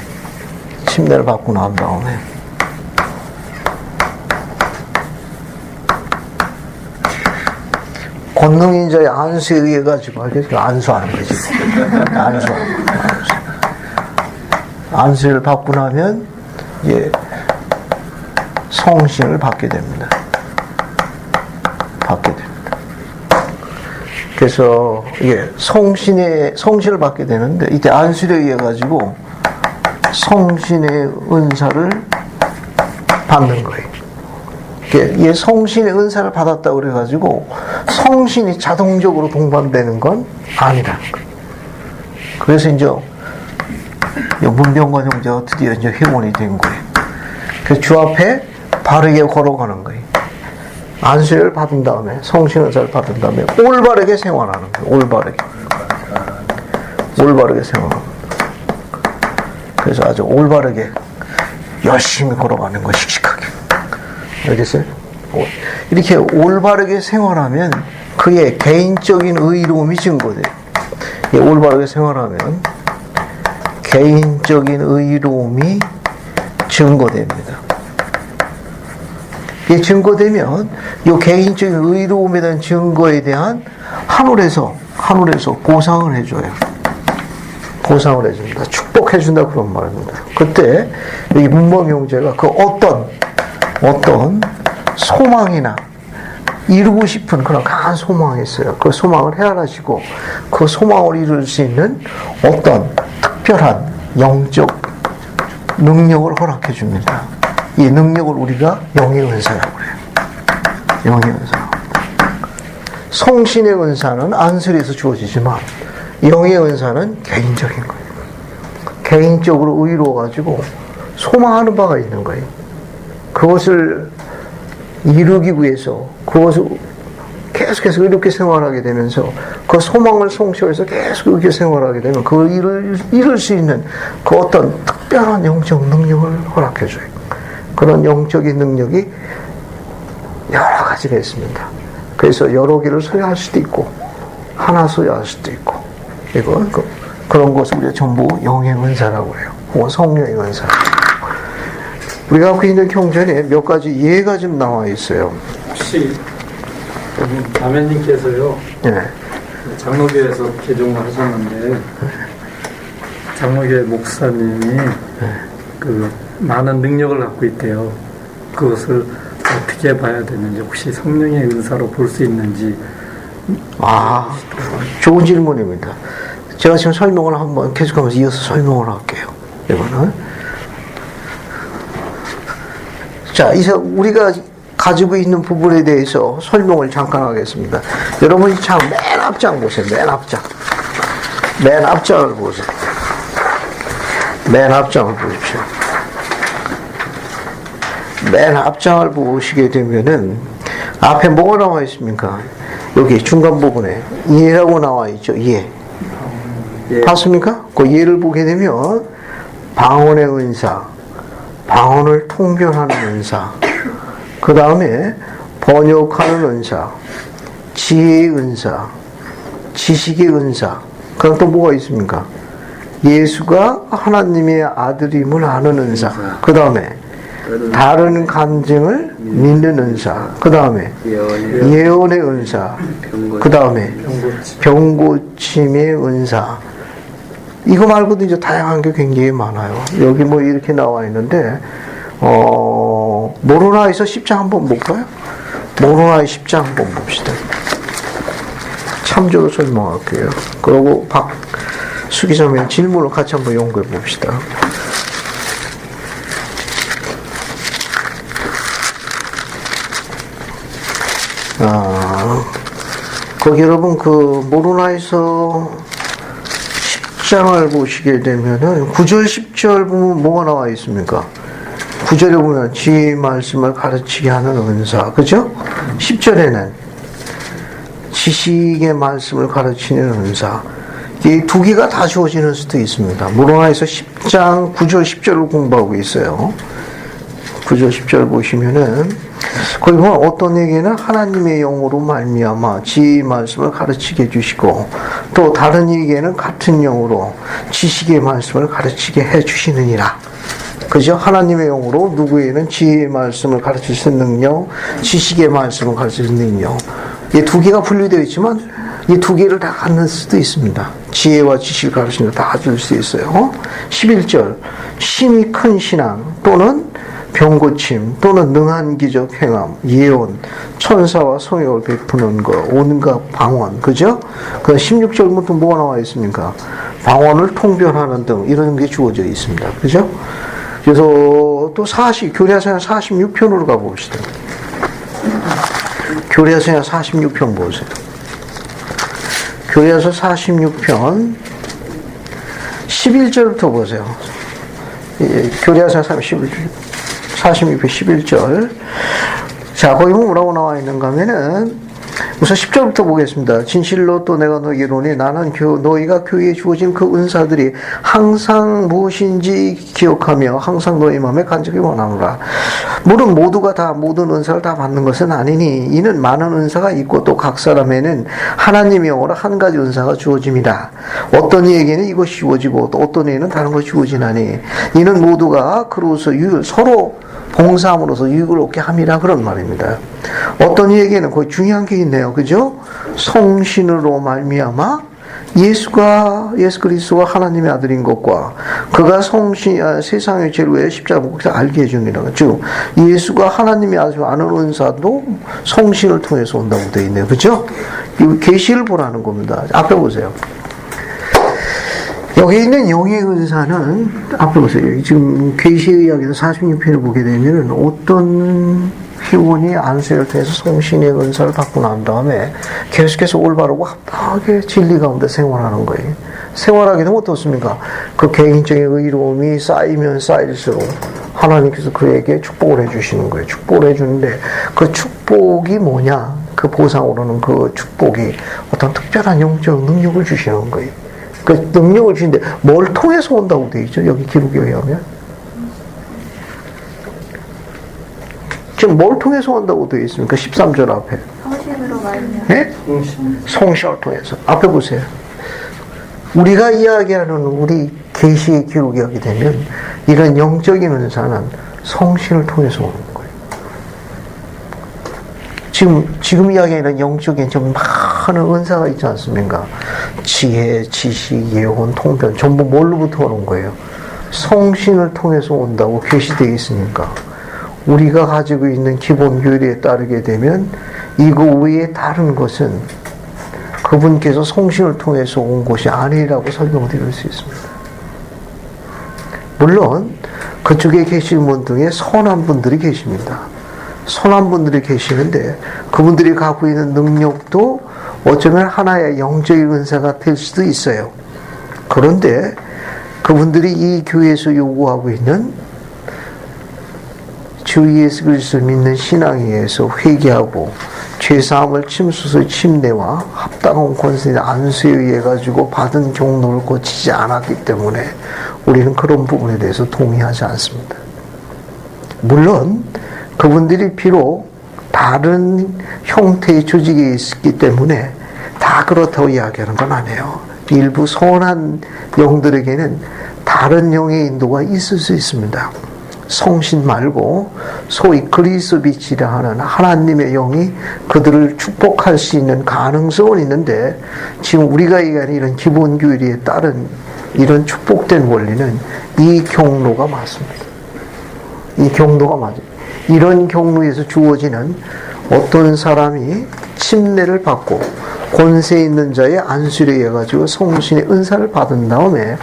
권능인자의 안수에 의해 가지고 알겠어요? 안수하는 거지. 안수하는 거예요. 안수를 받고 나면 이제 성신을 받게 됩니다. 그래서 이게 성신을 받게 되는데 이때 안수에 의해 가지고 성신의 은사를 받는 거예요. 이게 성신의 은사를 받았다고 그래 가지고 성신이 자동적으로 동반되는 건 아니라는 거예요. 그래서 이제 문병관 형제가 드디어 이제 회원이 된 거예요. 그래서 주 앞에 바르게 걸어가는 거예요. 안수를 받은 다음에 성신 은사를 받은 다음에 올바르게 생활하는 거예요. 올바르게 생활하는 거예요. 그래서 아주 올바르게 열심히 걸어가는 거 씩씩하게. 알겠어요? 이렇게 올바르게 생활하면 그의 개인적인 의로움이 증거돼요. 올바르게 생활하면 개인적인 의로움이 증거됩니다. 이게 증거되면 이 개인적인 의로움에 대한 증거에 대한 하늘에서 보상을 해줘요. 보상을 해줍니다. 축복해준다 그런 말입니다. 그때 여기 문범 형제가 그 어떤 소망이나 이루고 싶은 그런 강한 소망이 있어요. 그 소망을 헤아라시고 그 소망을 이룰 수 있는 어떤 특별한 영적 능력을 허락해 줍니다. 이 능력을 우리가 영의 은사라고 그래요. 영의 은사. 성신의 은사는 안수리에서 주어지지만 영의 은사는 개인적인 거예요. 개인적으로 의로워가지고 소망하는 바가 있는 거예요. 그것을 이루기 위해서 그것을 계속해서 이렇게 생활하게 되면서 그 소망을 성취해서 계속 이렇게 생활하게 되면 그 일을 이룰 수 있는 그 어떤 특별한 영적 능력을 허락해 줘요. 그런 영적인 능력이 여러 가지가 있습니다. 그래서 여러 개를 소유할 수도 있고 하나 소유할 수도 있고 그런 것을 우리가 전부 영의 은사라고 해요. 혹은 성령의 은사. 우리가 갖고 있는 경전에 몇 가지 예가 좀 나와 있어요. 혹시 자매님께서요, 네. 장로교에서 개종을 하셨는데 장로교회 목사님이 그 많은 능력을 갖고 있대요. 그것을 어떻게 봐야 되는지, 혹시 성령의 은사로 볼 수 있는지. 좋은 질문입니다. 제가 지금 설명을 한번 계속하면서 이어서 설명을 할게요. 이거는. 자, 이제 우리가 가지고 있는 부분에 대해서 설명을 잠깐 하겠습니다. 여러분이 참 맨 앞장 보세요. 맨 앞장. 맨 앞장을 보세요. 맨 앞장을 보십시오. 맨 앞장을 보시게 되면은 앞에 뭐가 나와 있습니까? 여기 중간 부분에 예라고 나와 있죠. 예. 봤습니까? 그 예를 보게 되면 방언의 은사, 방언을 통변하는 은사, 그 다음에 번역하는 은사, 지혜의 은사, 지식의 은사. 그럼 또 뭐가 있습니까? 예수가 하나님의 아들임을 아는 은사. 그 다음에 다른 간증을 믿는 은사. 그 다음에 예언의 은사. 그 다음에 병고침의 은사. 이거 말고도 이제 다양한 게 굉장히 많아요. 여기 뭐 이렇게 나와 있는데, 모로나에서 10장 한번 볼까요? 모로나의 10장 한번 봅시다. 참조로 설명할게요. 그리고 박수기자님 질문을 같이 한번 연구해 봅시다. 거기 여러분 그 모로나에서 10장을 보시게 되면은 9절 10절 보면 뭐가 나와 있습니까? 9절에 보면 지혜의 말씀을 가르치게 하는 은사, 그죠? 10절에는 지식의 말씀을 가르치는 은사. 이 두 개가 다 주어지는 수도 있습니다. 모로나에서 10장 9절 10절을 공부하고 있어요. 9절 10절 보시면은 거기 보면 어떤 얘기는 하나님의 영으로 말미암아 지혜의 말씀을 가르치게 해주시고, 또 다른 얘기에는 같은 영으로 지식의 말씀을 가르치게 해주시느니라. 그죠? 하나님의 영으로 누구에는 지혜의 말씀을 가르칠 수 있는 능력, 지식의 말씀을 가르칠 수 있는 능력. 이 두 개가 분류되어 있지만 이 두 개를 다 갖는 수도 있습니다. 지혜와 지식을 가르치는 거 다 줄 수 있어요. 11절 심히 큰 신앙 또는 병고침 또는 능한 기적 행함, 예언, 천사와 성령을 베푸는 것, 온갖 방언, 그죠? 그 16절부터 뭐가 나와 있습니까? 방언을 통변하는 등 이런 게 주어져 있습니다. 그죠? 그래서 또 교리서야 46편으로 가봅시다. 교리서야 46편 보세요. 교리서 46편 11절부터 보세요. 교리서 46편 11절. 자, 거기 뭐라고 나와 있는가 하면은, 우선 10절부터 보겠습니다. 진실로 또 내가 너에게 이르노니 나는 너희가 교회에 주어진 그 은사들이 항상 무엇인지 기억하며 항상 너희 마음에 간절히 원하노라. 물론 모두가 다 모든 은사를 다 받는 것은 아니니 이는 많은 은사가 있고 또 각 사람에는 하나님의 영으로 한 가지 은사가 주어집니다. 어떤 이에게는 이것이 주어지고 또 어떤 이에는 다른 것이 주어지나니 이는 모두가 그로서 서로 봉사함으로써 유익을 얻게 함이라, 그런 말입니다. 어떤 이에게는 거의 중요한 게 있네요. 그죠? 성신으로 말미암아 예수 그리스도가 하나님의 아들인 것과 그가 세상의 죄를 위해 십자가 목에서 알게 해주니라. 즉 예수가 하나님의 아들을 아는 은사도 성신을 통해서 온다고 되어 있네요. 그죠? 이 계시를 보라는 겁니다. 앞에 보세요. 여기 있는 영의 은사는, 앞에 보세요. 지금 계시의 이야기에서 46편을 보게 되면 어떤 회원이 안수를 통해서 성신의 은사를 받고 난 다음에 계속해서 올바르고 합당하게 진리 가운데 생활하는 거예요. 생활하게 되면 어떻습니까? 그 개인적인 의로움이 쌓이면 쌓일수록 하나님께서 그에게 축복을 해주시는 거예요. 축복을 해주는데 그 축복이 뭐냐? 그 보상으로는 그 축복이 어떤 특별한 영적 능력을 주시는 거예요. 그 능력을 주시는데 뭘 통해서 온다고 되어 있죠? 여기 기록에 의하면. 지금 뭘 통해서 온다고 되어 있습니까? 13절 앞에. 성신으로 말미암아. 네? 성신을 통해서. 앞에 보세요. 우리가 이야기하는 우리 계시의 기록이 하게 되면 이런 영적인 은사는 성신을 통해서 오는 거예요. 지금 이야기하는 영적인 좀 많은 은사가 있지 않습니까? 지혜, 지식, 예언, 통변 전부 뭘로부터 오는 거예요? 성신을 통해서 온다고 계시되어 있으니까 우리가 가지고 있는 기본 교리에 따르게 되면 이거 외에 다른 것은 그분께서 성신을 통해서 온 것이 아니라고 설명드릴 수 있습니다. 물론 그쪽에 계신 분 중에 선한 분들이 계십니다. 선한 분들이 계시는데 그분들이 갖고 있는 능력도 어쩌면 하나의 영적인 은사가 될 수도 있어요. 그런데 그분들이 이 교회에서 요구하고 있는 주 예수 그리스도를 믿는 신앙에 의해서 회개하고 죄사함을 침수의 침례와 합당한 권세의 안수에 의해 가지고 받은 경로를 고치지 않았기 때문에 우리는 그런 부분에 대해서 동의하지 않습니다. 물론 그분들이 비록 다른 형태의 조직에 있기 때문에 다 그렇다고 이야기하는 건 아니에요. 일부 선한 영들에게는 다른 영의 인도가 있을 수 있습니다. 성신 말고 소위 그리스 빛이라 하는 하나님의 영이 그들을 축복할 수 있는 가능성은 있는데 지금 우리가 얘기하는 이런 기본 교리에 따른 이런 축복된 원리는 이 경로가 맞습니다. 이 경로가 맞아요. 이런 경로에서 주어지는 어떤 사람이 침례를 받고 권세 있는 자의 안수를 해가지고 성신의 은사를 받은 다음에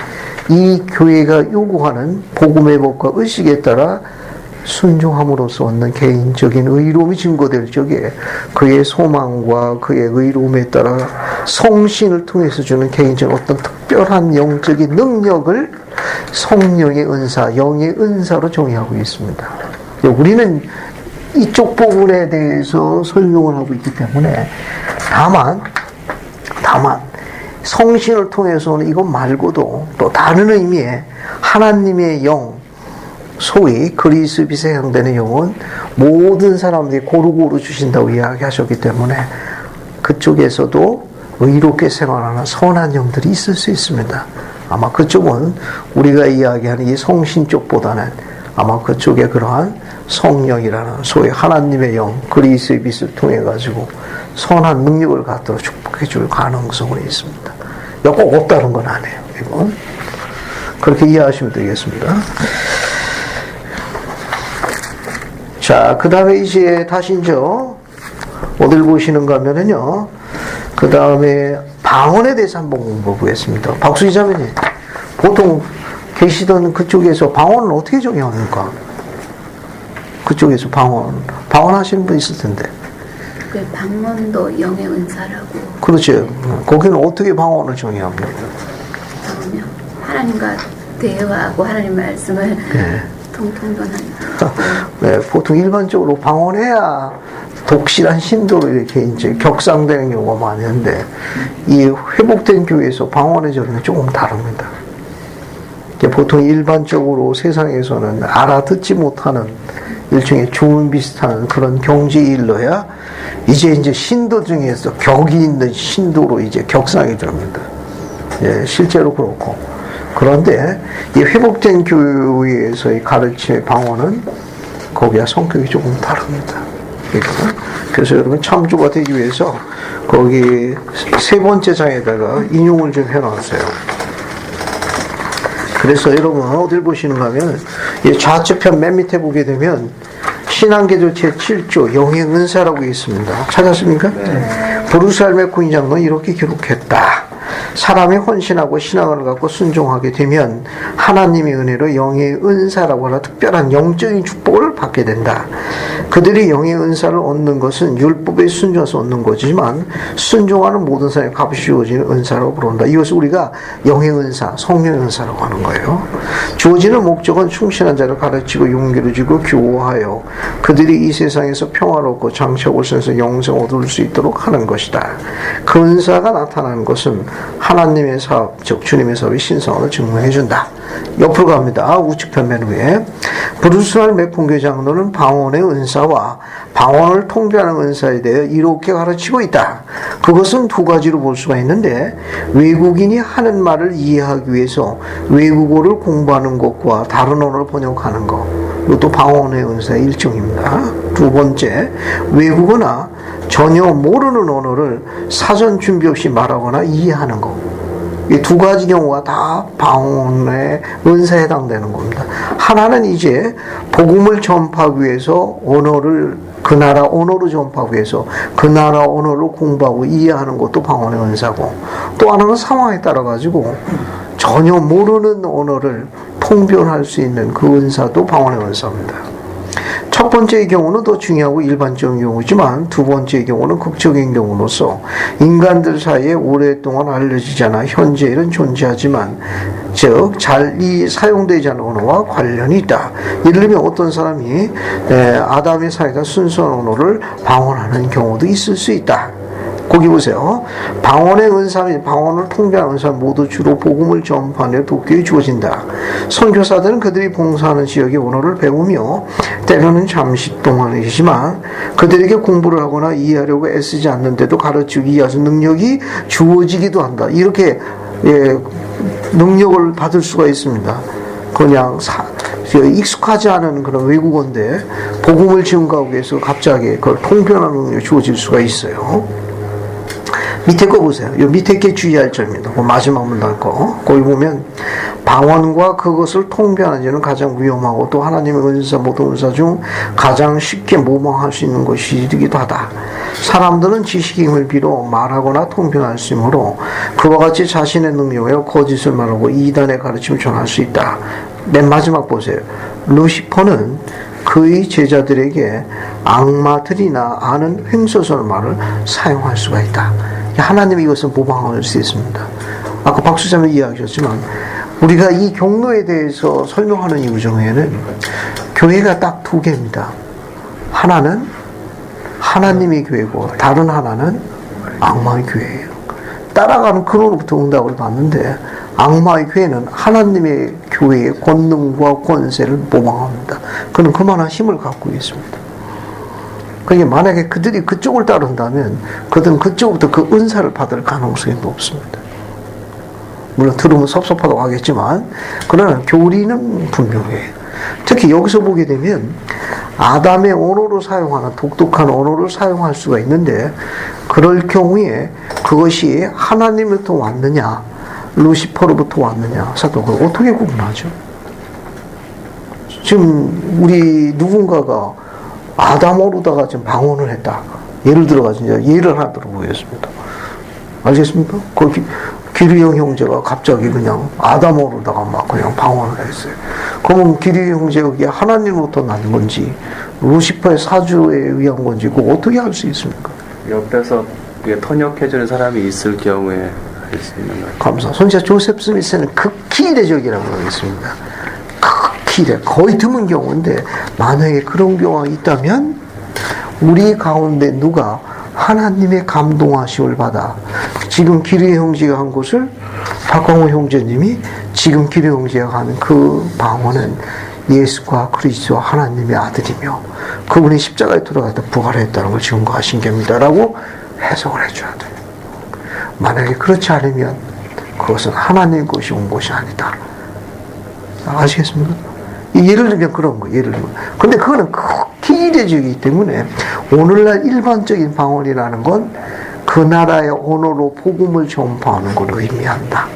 이 교회가 요구하는 복음의 법과 의식에 따라 순종함으로써 얻는 개인적인 의로움이 증거될 적에 그의 소망과 그의 의로움에 따라 성신을 통해서 주는 개인적인 어떤 특별한 영적인 능력을 성령의 은사, 영의 은사로 정의하고 있습니다. 우리는 이쪽 부분에 대해서 설명을 하고 있기 때문에 다만 성신을 통해서 오는 이것 말고도 또 다른 의미의 하나님의 영, 소위 그리스 빛에 해당되는 영은 모든 사람들이 고루고루 주신다고 이야기하셨기 때문에 그쪽에서도 의롭게 생활하는 선한 영들이 있을 수 있습니다. 아마 그쪽은 우리가 이야기하는 이 성신 쪽보다는 아마 그쪽에 그러한 성령이라는 소위 하나님의 영, 그리스의 빛을 통해 가지고 선한 능력을 갖도록 축복해 줄 가능성은 있습니다. 꼭 없다는 건 아니에요. 이건 그렇게 이해하시면 되겠습니다. 자, 그 다음에 이제 다시 이제 어딜 보시는가 하면은요, 그 다음에 방언에 대해서 한번 공부해 보겠습니다. 박수희 자매님, 보통 계시던 그쪽에서 방언을 어떻게 정의합니까? 그쪽에서 방언하시는 분 있을 텐데. 그 방언도 영의 은사라고. 그렇죠. 거기는 어떻게 방언을 정의합니까? 방언이요? 하나님과 대화하고 하나님 말씀을 통통변하는. 네, 보통 일반적으로 방언해야 독실한 신도로 이렇게 이제 격상되는 경우가 많은데 이 회복된 교회에서 방언의 정의는 조금 다릅니다. 보통 일반적으로 세상에서는 알아듣지 못하는 일종의 주문 비슷한 그런 경지에 일러야 이제 신도 중에서 격이 있는 신도로 이제 격상이 됩니다. 예, 실제로 그렇고. 그런데 이 회복된 교회에서의 가르침의 방언은 거기와 성격이 조금 다릅니다. 그래서 여러분 참조가 되기 위해서 거기 세 번째 장에다가 인용을 좀 해놨어요. 그래서 여러분 어딜 보시는가 하면 이 좌측편 맨 밑에 보게 되면 신앙계도 제7조 영의 은사라고 있습니다. 찾았습니까? 네. 브루살메 군장은 이렇게 기록했다. 사람이 헌신하고 신앙을 갖고 순종하게 되면 하나님의 은혜로 영의 은사라고 하는 특별한 영적인 축복을 받게 된다. 그들이 영의 은사를 얻는 것은 율법에 순종해서 얻는 거지만 순종하는 모든 사람에 값이 주어지는 은사라고 부른다. 이것을 우리가 영의 은사, 성령의 은사라고 하는 거예요. 주어지는 목적은 충실한 자를 가르치고 용기를 주고 교화하여 그들이 이 세상에서 평화롭고 장차올 세상에서 영생을 얻을 수 있도록 하는 것이다. 그 은사가 나타나는 것은 하나님의 사업, 즉 주님의 사업의 신성을 증명해 준다. 옆으로 갑니다. 우측편 맨 위에 브루스알 맥풍교 장로는 방언의 은사와 방언을 통변하는 은사에 대해 이렇게 가르치고 있다. 그것은 두 가지로 볼 수가 있는데 외국인이 하는 말을 이해하기 위해서 외국어를 공부하는 것과 다른 언어를 번역하는 것, 이것도 방언의 은사의 일종입니다. 두 번째, 외국어나 전혀 모르는 언어를 사전 준비 없이 말하거나 이해하는 것. 이 두 가지 경우가 다 방언의 은사에 해당되는 겁니다. 하나는 이제 복음을 전파하기 위해서 언어를 그 나라 언어로 전파하기 위해서 그 나라 언어를 공부하고 이해하는 것도 방언의 은사고, 또 하나는 상황에 따라 가지고 전혀 모르는 언어를 통변할 수 있는 그 은사도 방언의 은사입니다. 첫 번째의 경우는 더 중요하고 일반적인 경우지만 두 번째의 경우는 극적인 경우로서 인간들 사이에 오랫동안 알려지지 않아 현재일은 존재하지만 즉 잘 사용되지 않은 언어와 관련이 있다. 예를 들면 어떤 사람이 아담의 사이다 순수한 언어를 방언하는 경우도 있을 수 있다. 거기 보세요. 방언의 은사, 방언을 통변하는 은사 모두 주로 복음을 전파하는 도교에 주어진다. 선교사들은 그들이 봉사하는 지역의 언어를 배우며 때로는 잠시 동안이지만 그들에게 공부를 하거나 이해하려고 애쓰지 않는데도 가르치고 이해할 능력이 주어지기도 한다. 이렇게 능력을 받을 수가 있습니다. 그냥 익숙하지 않은 그런 외국어인데 복음을 증거하기 위해서 갑자기 그걸 통변하는 능력이 주어질 수가 있어요. 밑에 거 보세요. 이 밑에 게 주의할 점입니다. 그 마지막 문단 거. 거기 보면 방언과 그것을 통변하는 자는 가장 위험하고 또 하나님의 은사 모든 은사 중 가장 쉽게 모방할 수 있는 것이기도 하다. 사람들은 지식의 힘을 빌어 말하거나 통변할 수 있으므로 그와 같이 자신의 능력에 거짓을 말하고 이단의 가르침을 전할 수 있다. 맨 마지막 보세요. 루시퍼는 그의 제자들에게 악마들이나 아는 횡설수설 말을 사용할 수가 있다. 하나님이 이것을 모방할 수 있습니다. 아까 박수자매 이야기하셨지만 우리가 이 경로에 대해서 설명하는 이유 중에는 교회가 딱 두 개입니다. 하나는 하나님의 교회고 다른 하나는 악마의 교회예요. 따라가는 근원부터 응답을 받는데 악마의 교회는 하나님의 교회의 권능과 권세를 모방합니다. 그는 그만한 힘을 갖고 있습니다. 그러니까 만약에 그들이 그쪽을 따른다면 그들은 그쪽부터 그 은사를 받을 가능성이 높습니다. 물론 들으면 섭섭하다고 하겠지만 그러나 교리는 분명해요. 특히 여기서 보게 되면 아담의 언어로 사용하는 독특한 언어를 사용할 수가 있는데 그럴 경우에 그것이 하나님으로부터 왔느냐 루시퍼로부터 왔느냐 사도 그걸 어떻게 구분하죠? 지금 우리 누군가가 아담어로다가 지금 방언을 했다. 예를 들어가지고 예를 하나 들어보겠습니다. 알겠습니까? 거기 기르형 형제가 갑자기 그냥 아담어로다가 막 그냥 방언을 했어요. 그러면 기르형 형제가 그게 하나님으로부터 난 건지 루시퍼의 사주에 의한 건지 그거 어떻게 알 수 있습니까? 옆에서 통역해주는 사람이 있을 경우에 할 수 있는 거예요. 감사합니다. 선지자 조셉 스미스는 극히 이례적이라고 하겠습니다. 극히 이례, 거의 드문 경우인데 만약에 그런 경우가 있다면 우리 가운데 누가 하나님의 감동하심을 받아 지금 기르 형제가 한 것을 박광호 형제님이 지금 기르 형제가 하는 그 방언은 예수가 그리스도 하나님의 아들이며 그분이 십자가에 돌아가서 부활했다는 걸 증거하신 겁니다라고 해석을 해줘야 돼요. 만약에 그렇지 않으면 그것은 하나님 것이 온 것이 아니다. 아시겠습니까? 예를 들면 그런 거, 예를 들면. 근데 그거는 극히 이례적이기 때문에 오늘날 일반적인 방언이라는 건 그 나라의 언어로 복음을 전파하는 걸 의미한다.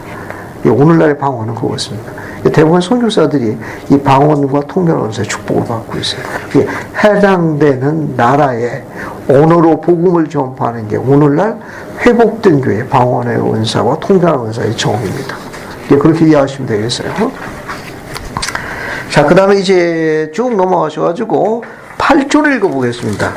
오늘날의 방언은 그것입니다. 대부분 선교사들이 이 방언과 통변원사의 축복을 받고 있어요. 해당되는 나라의 언어로 복음을 전파하는 게 오늘날 회복된 교회 방언의 은사와 통변 은사의 정의입니다. 그렇게 이해하시면 되겠어요. 자, 그 다음에 이제 쭉 넘어가셔가지고 8조를 읽어보겠습니다.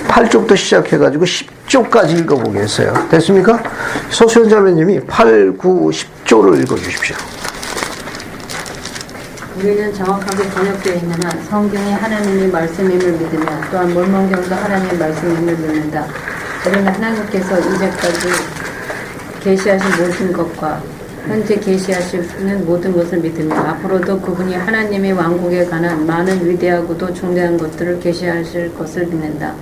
8조부터 시작해가지고 10조까지 읽어보겠어요. 됐습니까? 소수연 자매님이 8, 9, 10조를 읽어주십시오. 우리는 정확하게 번역되어 있는 한 성경이 하나님의 말씀임을 믿으며 또한 몰몬경도 하나님의 말씀임을 믿는다. 우리는 하나님께서 이제까지 계시하신 모든 것과 현재 계시하시는 모든 것을 믿으며 앞으로도 그분이 하나님의 왕국에 관한 많은 위대하고도 중대한 것들을 계시하실 것을 믿는다.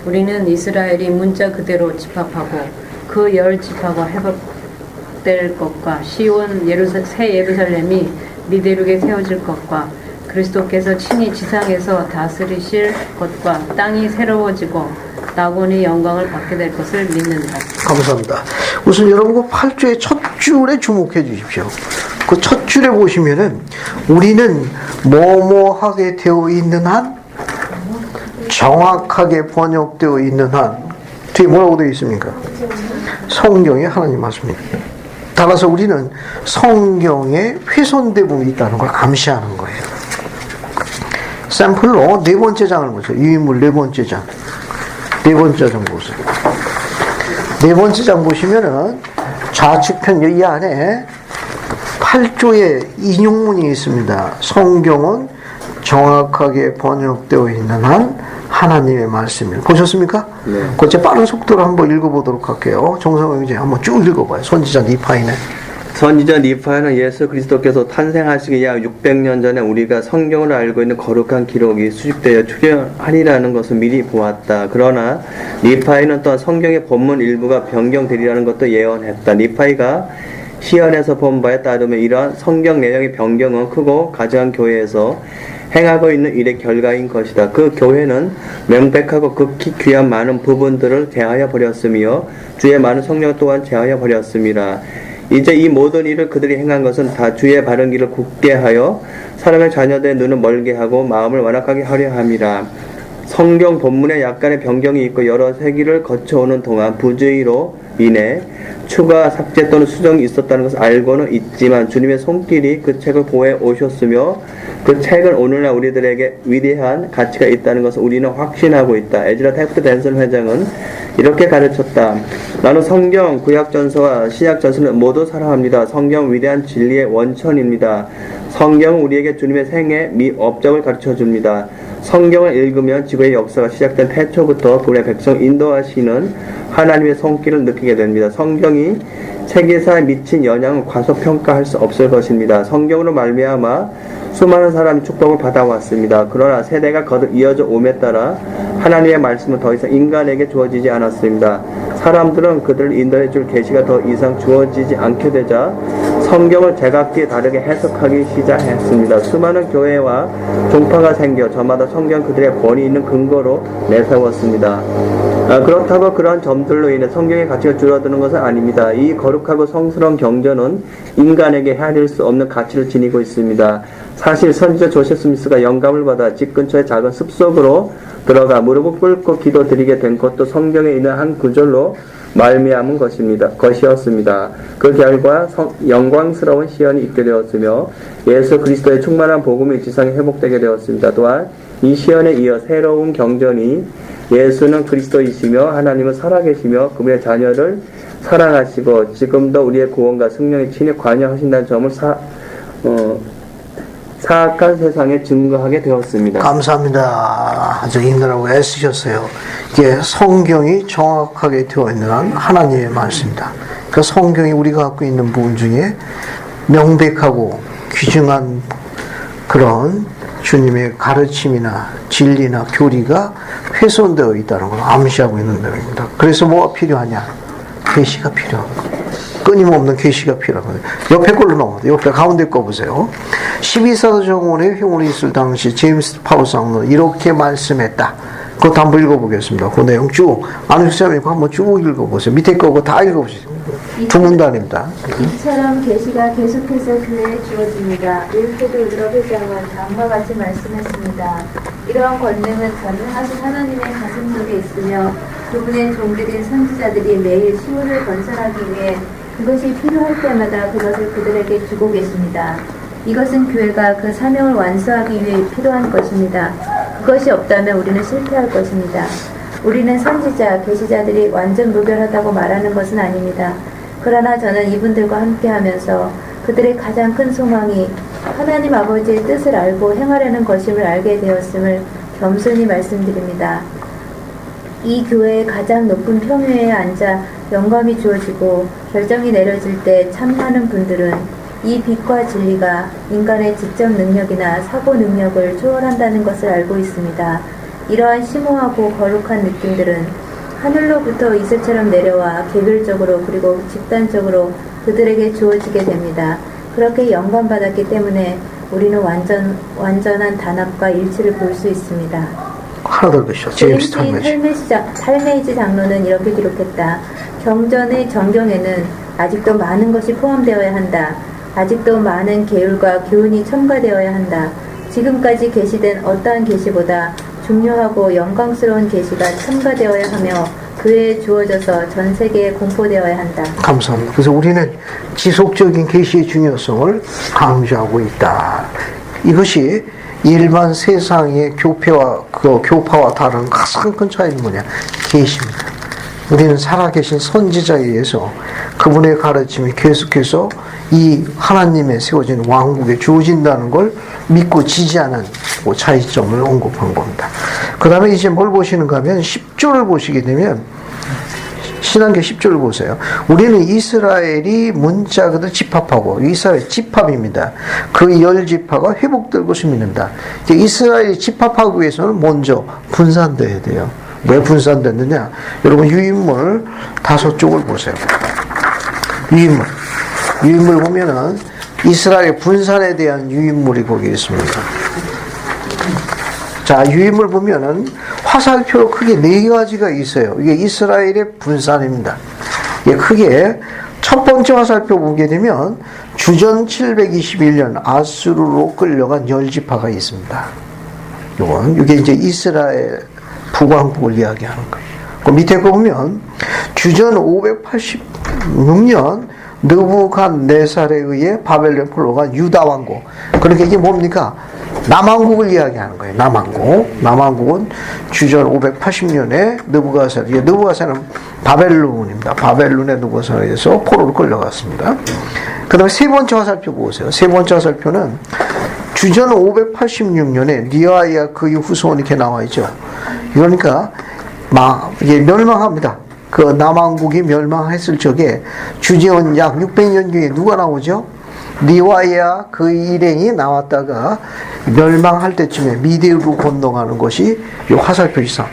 우리는 이스라엘이 문자 그대로 집합하고 그 10지파가 회복될 것과 시온 새 예루살렘이 미대륙에 세워질 것과 그리스도께서 친히 지상에서 다스리실 것과 땅이 새로워지고 낙원의 영광을 받게 될 것을 믿는다. 감사합니다. 우선 여러분 그 8조의 첫 줄에 주목해 주십시오. 그 첫 줄에 보시면은 우리는 뭐뭐하게 되어 있는 한, 정확하게 번역되어 있는 한, 뒤에 뭐라고 되어 있습니까? 성경에 하나님 말씀입니다. 따라서 우리는 성경에 훼손된 부분이 있다는 걸 암시하는 거예요. 샘플로 네 번째 장을 보세요. 유인물 네 번째 장. 네 번째 장 보세요. 네 번째 장 보시면은 좌측편 이 안에 8조의 인용문이 있습니다. 성경은 정확하게 번역되어 있는 한 하나님의 말씀입니다. 보셨습니까? 네. 그제 빠른 속도로 한번 읽어보도록 할게요. 정성호 이제 한번 쭉 읽어봐요. 선지자 니파이네. 선지자 니파야는 예수 그리스도께서 탄생하시기 약 600년 전에 우리가 성경으로 알고 있는 거룩한 기록이 수집되어 출현하리라는 것을 미리 보았다. 그러나 니파이는 또한 성경의 본문 일부가 변경되리라는 것도 예언했다. 니파이가 시연에서 본 바에 따르면 이러한 성경 내용의 변경은 크고 가증한 교회에서 행하고 있는 일의 결과인 것이다. 그 교회는 명백하고 극히 귀한 많은 부분들을 제하여 버렸으며 주의 많은 성령 또한 제하여 버렸습니다. 이제 이 모든 일을 그들이 행한 것은 다 주의 바른 길을 굳게 하여 사람의 자녀들의 눈을 멀게 하고 마음을 완악하게 하려 함이라. 성경 본문에 약간의 변경이 있고 여러 세기를 거쳐오는 동안 부주의로 인해 추가 삭제 또는 수정이 있었다는 것을 알고는 있지만 주님의 손길이 그 책을 보호해 오셨으며 그 책은 오늘날 우리들에게 위대한 가치가 있다는 것을 우리는 확신하고 있다. 에즈라 테프트 댄슨 회장은 이렇게 가르쳤다. 나는 성경, 구약전서와 신약전서를 모두 사랑합니다. 성경 위대한 진리의 원천입니다. 성경은 우리에게 주님의 생애 및 업적을 가르쳐줍니다. 성경을 읽으면 지구의 역사가 시작된 태초부터 그분의 백성 인도하시는 하나님의 손길을 느끼게 됩니다. 성경이 세계사에 미친 영향을 과소평가할 수 없을 것입니다. 성경으로 말미암아 수많은 사람이 축복을 받아왔습니다. 그러나 세대가 거듭 이어져 옴에 따라 하나님의 말씀은 더 이상 인간에게 주어지지 않았습니다. 사람들은 그들을 인도해 줄 계시가 더 이상 주어지지 않게 되자 성경을 제각기 다르게 해석하기 시작했습니다. 수많은 교회와 종파가 생겨 저마다 성경 그들의 권위 있는 근거로 내세웠습니다. 그렇다고 그러한 점들로 인해 성경의 가치가 줄어드는 것은 아닙니다. 이 거룩하고 성스러운 경전은 인간에게 헤아릴 수 없는 가치를 지니고 있습니다. 사실 선지자 조셉 스미스가 영감을 받아 집 근처의 작은 숲속으로 들어가 무릎을 꿇고 기도드리게 된 것도 성경에 있는 한 구절로 말미암은 것이었습니다. 그 결과 영광스러운 시연이 있게 되었으며 예수 그리스도의 충만한 복음이 지상에 회복되게 되었습니다. 또한 이 시연에 이어 새로운 경전이 예수는 그리스도이시며 하나님은 살아계시며 그분의 자녀를 사랑하시고 지금도 우리의 구원과 승령에 친히 관여하신다는 점을 사악한 세상에 증거하게 되었습니다. 감사합니다. 아주 읽느라고 애쓰셨어요. 이게 성경이 정확하게 되어 있는 한 하나님의 말씀입니다. 그 성경이 우리가 갖고 있는 부분 중에 명백하고 귀중한 그런 주님의 가르침이나 진리나 교리가 훼손되어 있다는 걸 암시하고 있는 내용입니다. 그래서 뭐가 필요하냐? 계시가 필요한 거예요. 끊임없는 계시가 필요한 거예요. 옆에 걸로 넘어가요. 옆에 가운데 거 보세요. 12사도 정원에 흉물이 있을 당시 제임스 파울 장로는 이렇게 말씀했다. 그것도 한번 읽어보겠습니다. 그 내용 쭉 아는 사람이 한번 쭉 읽어보세요. 밑에 거 다 읽어보세요. 두 문단입니다. 이처럼 계시가 계속해서 교회에 주어집니다. 일세도 유럽 회장은 다음과 같이 말씀했습니다. 이러한 권능은 전능하신 하나님의 가슴 속에 있으며 그분의 종들인 선지자들이 매일 시온을 건설하기 위해 그것이 필요할 때마다 그것을 그들에게 주고 계십니다. 이것은 교회가 그 사명을 완수하기 위해 필요한 것입니다. 그것이 없다면 우리는 실패할 것입니다. 우리는 선지자, 계시자들이 완전 무별하다고 말하는 것은 아닙니다. 그러나 저는 이분들과 함께하면서 그들의 가장 큰 소망이 하나님 아버지의 뜻을 알고 행하려는 것임을 알게 되었음을 겸손히 말씀드립니다. 이 교회의 가장 높은 평유에 앉아 영감이 주어지고 결정이 내려질 때 참여하는 분들은 이 빛과 진리가 인간의 지적 능력이나 사고 능력을 초월한다는 것을 알고 있습니다. 이러한 심오하고 거룩한 느낌들은 하늘로부터 이슬처럼 내려와 개별적으로 그리고 집단적으로 그들에게 주어지게 됩니다. 그렇게 영감받았기 때문에 우리는 완전한 단합과 일치를 볼 수 있습니다. 하나 더 보시죠. 제임스 탈메이지 장로는 이렇게 기록했다. 경전의 정경에는 아직도 많은 것이 포함되어야 한다. 아직도 많은 계율과 교훈이 첨가되어야 한다. 지금까지 계시된 어떠한 계시보다 중요하고 영광스러운 계시가 첨가되어야 하며 교회에 주어져서 전 세계에 공포되어야 한다. 감사합니다. 그래서 우리는 지속적인 계시의 중요성을 강조하고 있다. 이것이 일반 세상의 교파와 다른 가장 큰 차이는 뭐냐? 계시입니다. 우리는 살아계신 선지자에 의해서 그분의 가르침이 계속해서 이 하나님의 세워진 왕국에 주어진다는 걸 믿고 지지하는 그 차이점을 언급한 겁니다. 그 다음에 이제 뭘 보시는가 하면 10조를 보시게 되면 신한계 10조를 보세요. 우리는 이스라엘이 문자그들 집합하고 이스라엘 집합입니다. 그 10지파가 회복될 것을 믿는다. 이제 이스라엘이 집합하기 위해서는 먼저 분산돼야 돼요. 왜 분산됐느냐? 여러분 유인물 5쪽을 보세요. 유인물 보면은 이스라엘 분산에 대한 유인물이 거기 있습니다. 자, 유인물 보면은 화살표로 크게 4가지가 있어요. 이게 이스라엘의 분산입니다. 이게 크게 첫 번째 화살표 보게 되면 주전 721년 아수르로 끌려간 10지파가 있습니다. 이게 이제 이스라엘 북왕국을 이야기하는 거예요. 그 밑에 거 보면 주전 586년 느부갓네살에 의해 바벨론에 끌려간 유다 왕국. 그러니까 이게 뭡니까? 남왕국을 이야기하는 거예요. 남왕국은 주전 580년에 느부갓네살은 바벨론입니다. 바벨론의 느부갓네살에 의해서 포로로 끌려갔습니다. 그 다음에 세 번째 화살표 보세요. 세 번째 화살표는 주전 586년에 리아야 그의 후손이 이렇게 나와 있죠. 그러니까 이게 멸망합니다. 그 남왕국이 멸망했을 적에 주전 약 600년 뒤에 누가 나오죠? 리와야 그 일행이 나왔다가 멸망할 때쯤에 미디로 건너가는 것이 이 화살표 이상.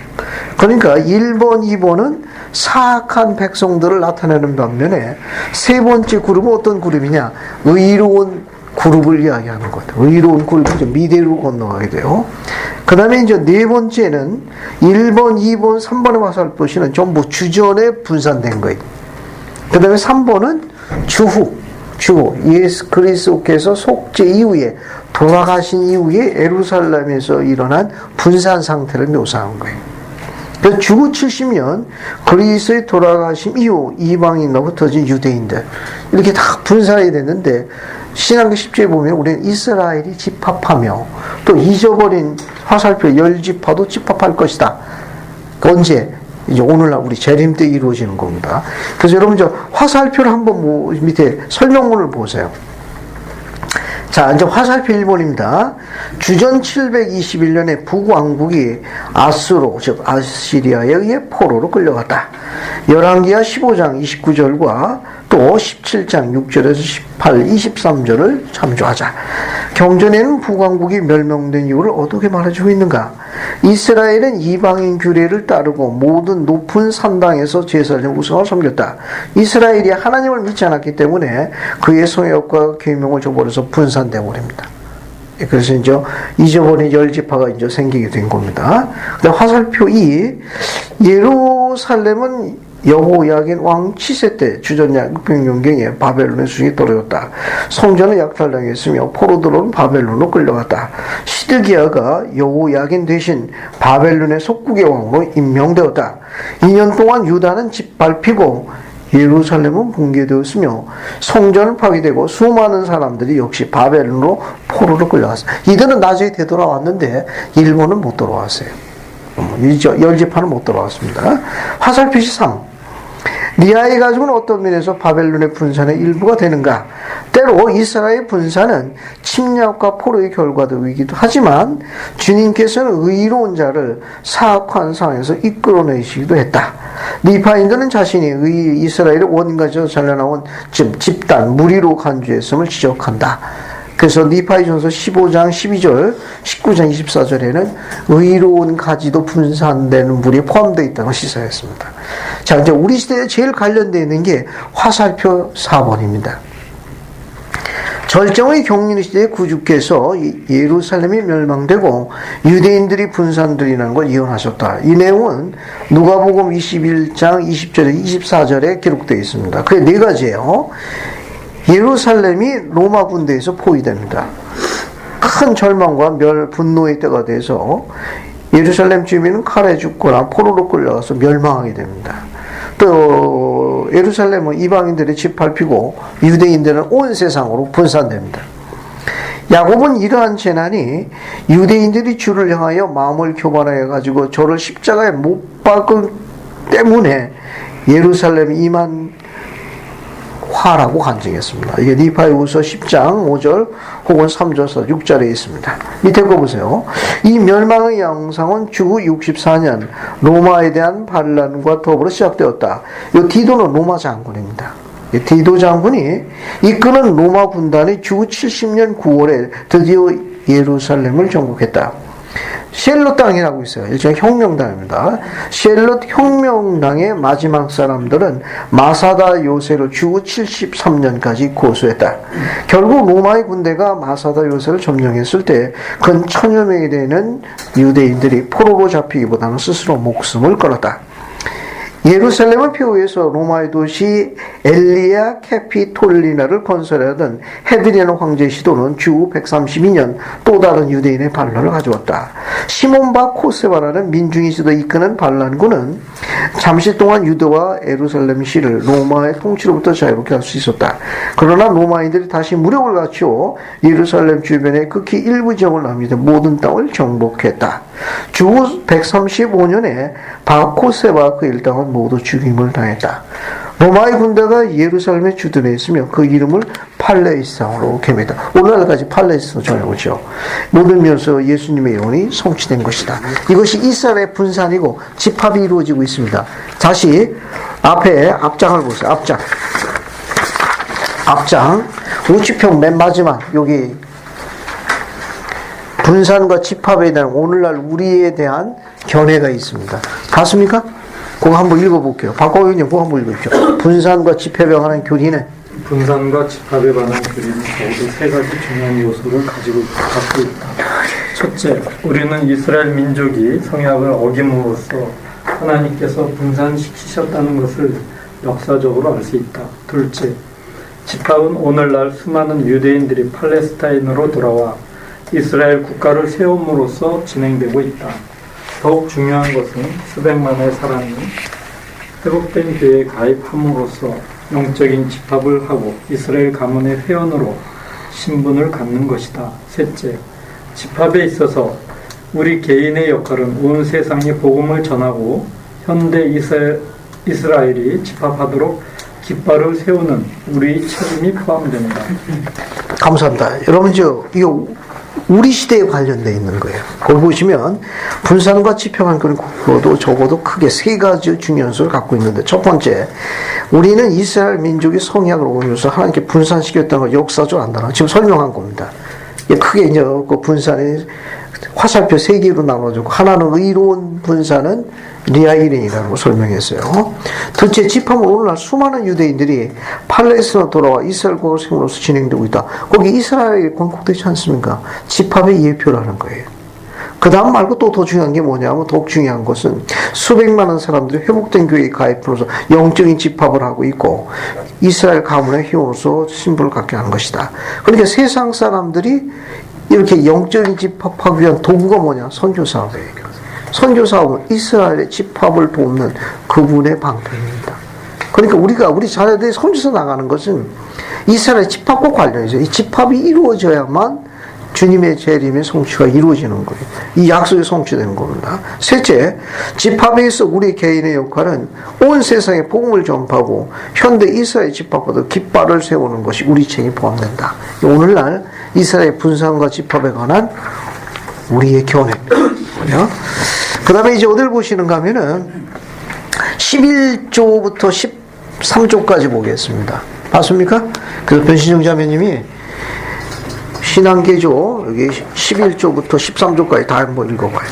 그러니까 1번, 2번은 사악한 백성들을 나타내는 반면에 세 번째 그룹은 어떤 그룹이냐? 의로운 그룹을 이야기하는 것. 의로운 그룹이 미디로 건너가게 돼요. 그 다음에 이제 네 번째는 1번, 2번, 3번의 화살표시는 전부 주전에 분산된 거예요. 그 다음에 3번은 주후, 예수 그리스도께서 속죄 이후에, 돌아가신 이후에 예루살렘에서 일어난 분산 상태를 묘사한 거예요. 그래서 주후 70년 그리스도의 돌아가심 이후 이방인으로 흩어진 유대인들 이렇게 다 분산이 됐는데 신한계 10조에 보면 우리는 이스라엘이 집합하며 또 잊어버린 화살표 10지파도 집합할 것이다. 언제? 이제 오늘날 우리 재림 때 이루어지는 겁니다. 그래서 여러분 저 화살표를 한번 밑에 설명문을 보세요. 자, 이제 화살표 1번입니다. 주전 721년에 북왕국이 아수로, 즉 아시리아에 의해 포로로 끌려갔다. 열왕기하 15장 29절과 또 17장 6절에서 18, 23절을 참조하자. 경전에는 북왕국이 멸망된 이유를 어떻게 말해주고 있는가? 이스라엘은 이방인 규례를 따르고 모든 높은 산당에서 제사장 우상을 섬겼다. 이스라엘이 하나님을 믿지 않았기 때문에 그의 성역과 계명을 저버려서 분산되어 버립니다. 그래서 이제 잊어버린 10지파가 이제 생기게 된 겁니다. 근데 화살표 2, 예루살렘은 여호야긴 왕 치세 때 주전 약 600년경에 바벨론의 수중에 떨어졌다. 성전은 약탈당했으며 포로 들어온 바벨론으로 끌려갔다. 시드기야가 여호야긴 대신 바벨론의 속국의 왕으로 임명되었다. 2년 동안 유다는 짓밟히고 예루살렘은 붕괴되었으며 성전은 파괴되고 수많은 사람들이 역시 바벨론으로 포로로 끌려갔어요. 이들은 나중에 되돌아왔는데 일본은 못 돌아왔어요. 열지파는 못 돌아왔습니다. 화살표시 3. 리아의 가족은 어떤 면에서 바벨론의 분산의 일부가 되는가? 때로 이스라엘의 분산은 침략과 포로의 결과이기도 하지만 주님께서는 의로운 자를 사악한 상황에서 이끌어내시기도 했다. 리파인들은 자신이 이스라엘의 원가에서 잘려나온 집단 무리로 간주했음을 지적한다. 그래서 리파이전서 15장 12절, 19장 24절에는 의로운 가지도 분산되는 물이 포함되어 있다고 시사했습니다. 자, 이제 우리 시대에 제일 관련되어 있는 게 화살표 4번입니다. 절정의 경륜 시대에 구주께서 예루살렘이 멸망되고 유대인들이 분산되리라는 걸 예언하셨다. 이 내용은 누가복음 21장 20절에 24절에 기록되어 있습니다. 그게 네 가지예요. 예루살렘이 로마 군대에서 포위됩니다. 큰 절망과 분노의 때가 돼서 예루살렘 주민은 칼에 죽거나 포로로 끌려가서 멸망하게 됩니다. 또 예루살렘은 이방인들이 짓밟히고 유대인들은 온 세상으로 분산됩니다. 야곱은 이러한 재난이 유대인들이 주를 향하여 마음을 교만하여 가지고 저를 십자가에 못 박은 때문에 예루살렘이 임한 화라고 간증했습니다. 이게 니파이후서 10장 5절 혹은 3절서 6절에 있습니다. 밑에 거 보세요. 이 멸망의 양상은 주후 64년 로마에 대한 반란과 더불어 시작되었다. 이 디도는 로마 장군입니다. 디도 장군이 이끄는 로마 군단이 주후 70년 9월에 드디어 예루살렘을 정복했다. 셀롯 당이라고 있어요. 일종의 혁명당입니다. 셀롯 혁명당의 마지막 사람들은 마사다 요새를 주후 73년까지 고수했다. 결국 로마의 군대가 마사다 요새를 점령했을 때 근 1000여 명이 되는 유대인들이 포로로 잡히기보다는 스스로 목숨을 걸었다. 예루살렘을 표위해서 로마의 도시 엘리아 캐피톨리나를 건설하던 헤드리안 황제의 시도는 주후 132년 또 다른 유대인의 반란을 가져왔다. 시몬 바 코세바라는 민중의 시도 이끄는 반란군은 잠시 동안 유대와 예루살렘시를 로마의 통치로부터 자유롭게 할 수 있었다. 그러나 로마인들이 다시 무력을 갖추어 예루살렘 주변에 극히 일부 지역을 남기되 모든 땅을 정복했다. 주후 135년에 바코세바 그 일당은 모두 죽임을 당했다. 로마의 군대가 예루살렘에 주둔해 있으며 그 이름을 팔레스타인으로 개명했다. 오늘날까지 팔레스타인으로 정하고 있죠. 모든 면에서 예수님의 예언이 성취된 것이다. 이것이 이스라엘의 분산이고 집합이 이루어지고 있습니다. 다시 앞에 앞장을 보세요. 앞장 우측편 맨 마지막 여기 분산과 집합에 대한 오늘날 우리에 대한 견해가 있습니다. 봤습니까? 그거 한번 읽어볼게요. 박광현님 그거 한번 읽어주죠. 분산과 집합에 관한 교리는 분산과 집합에 관한 교리는 모두 세 가지 중요한 요소를 갖고 있다. 첫째, 우리는 이스라엘 민족이 성약을 어김으로써 하나님께서 분산시키셨다는 것을 역사적으로 알 수 있다. 둘째, 집합은 오늘날 수많은 유대인들이 팔레스타인으로 돌아와 이스라엘 국가를 세움으로써 진행되고 있다. 더욱 중요한 것은 수백만의 사람이 회복된 교회에 가입함으로써 영적인 집합을 하고 이스라엘 가문의 회원으로 신분을 갖는 것이다. 셋째, 집합에 있어서 우리 개인의 역할은 온 세상에 복음을 전하고 현대 이스라엘이 집합하도록 깃발을 세우는 우리 책임이 포함됩니다. 감사합니다. 여러분 이거 우리 시대에 관련되어 있는 거예요. 거기 보시면 분산과 집합한 그것도 적어도 크게 세 가지 중요한 요소를 갖고 있는데 첫 번째, 우리는 이스라엘 민족이 성약을 오면서 하나님께 분산시켰다는 걸 역사적으로 안다는 지금 설명한 겁니다. 크게 이제 그 분산이 화살표 세 개로 나눠지고 하나는 의로운 분산은 리아이린이라고 설명했어요. 둘째, 집합은 오늘날 수많은 유대인들이 팔레스타인으로 돌아와 이스라엘 국가를 세움으로써 진행되고 있다. 거기 이스라엘이 건국되지 않습니까? 집합의 예표라는 거예요. 그 다음 말고 또 더 중요한 게 뭐냐면 더욱 중요한 것은 수백만한 사람들이 회복된 교회에 가입으로서 영적인 집합을 하고 있고 이스라엘 가문의 회원으로서 신분을 갖게 하는 것이다. 그러니까 세상 사람들이 이렇게 영적인 집합하기 위한 도구가 뭐냐? 선교사업이에요. 선교사업은 이스라엘의 집합을 돕는 그분의 방편입니다. 그러니까 우리 자녀들이 손주서 나가는 것은 이스라엘 집합과 관련해서 이 집합이 이루어져야만 주님의 재림의 성취가 이루어지는 거예요. 이 약속이 성취되는 겁니다. 셋째, 집합에 있어 우리 개인의 역할은 온 세상에 복음을 전파하고 현대 이스라엘 집합보다 깃발을 세우는 것이 우리 책에 포함된다. 오늘날 이스라엘 분산과 집합에 관한 우리의 견해입니다. 그 다음에 이제 어딜 보시는가 하면은 11조부터 13조까지 보겠습니다. 봤습니까? 그래서 변신영 자매님이 신앙개조 여기 11조부터 13조까지 다 한번 읽어봐요.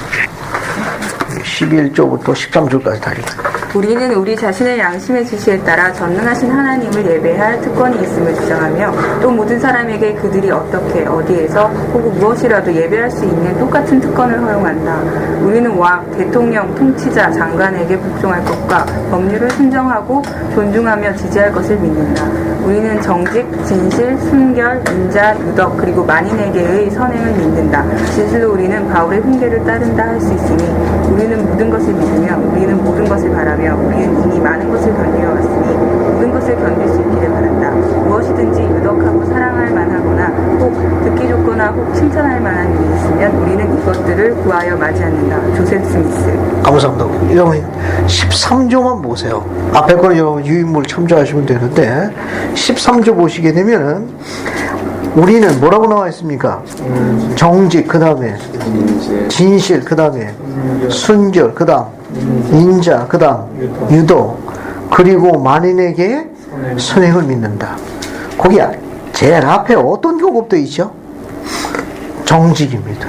11조부터 13조까지 다 읽어요. 우리는 우리 자신의 양심의 지시에 따라 전능하신 하나님을 예배할 특권이 있음을 주장하며 또 모든 사람에게 그들이 어떻게 어디에서 혹은 무엇이라도 예배할 수 있는 똑같은 특권을 허용한다. 우리는 왕, 대통령, 통치자, 장관에게 복종할 것과 법률을 순정하고 존중하며 지지할 것을 믿는다. 우리는 정직, 진실, 순결, 인자, 유덕 그리고 만인에게의 선행을 믿는다. 진실로 우리는 바울의 훈계를 따른다 할 수 있으니 우리는 모든 것을 믿으며 우리는 모든 것을 바라며 우리는 이미 많은 것을 견디어 왔으니 모든 것을 견딜 수 있기를 바란다. 무엇이든지 유덕하고 사랑할 만하거나 혹 듣기 좋거나 혹 칭찬할 만한 일이 있으면 우리는 이것들을 구하여 맞지 않는다. 조셉 스미스. 감사합니다. 여러분 13조만 보세요. 앞에 거는 여러분 유인물 참조하시면 되는데 13조 보시게 되면은 우리는 뭐라고 나와 있습니까? 정직, 그 다음에 진실, 그 다음에 순결, 그 다음 인자, 그 다음 유도, 그리고 만인에게 선행을 믿는다. 거기 제일 앞에 어떤 교급도 있죠? 정직입니다.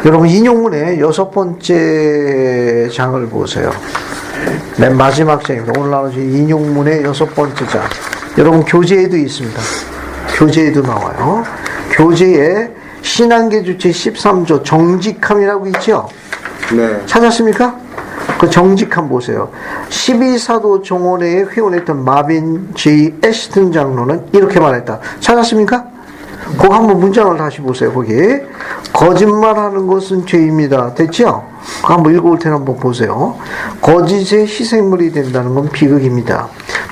여러분 인용문의 6번째 장을 보세요. 맨 마지막 장입니다. 오늘 나오는 인용문의 6번째 장. 여러분 교재에도 있습니다. 교재에도 나와요. 교재에 신앙계 주체 13조 정직함이라고 있죠? 네. 찾았습니까? 그 정직함 보세요. 12사도 정원회에 회원했던 마빈 J. 애시튼 장로는 이렇게 말했다. 찾았습니까? 그거 한번 문장을 다시 보세요. 거기 거짓말하는 것은 죄입니다. 됐죠? 그거 한번 읽어볼 테니 한번 보세요. 거짓의 희생물이 된다는 건 비극입니다.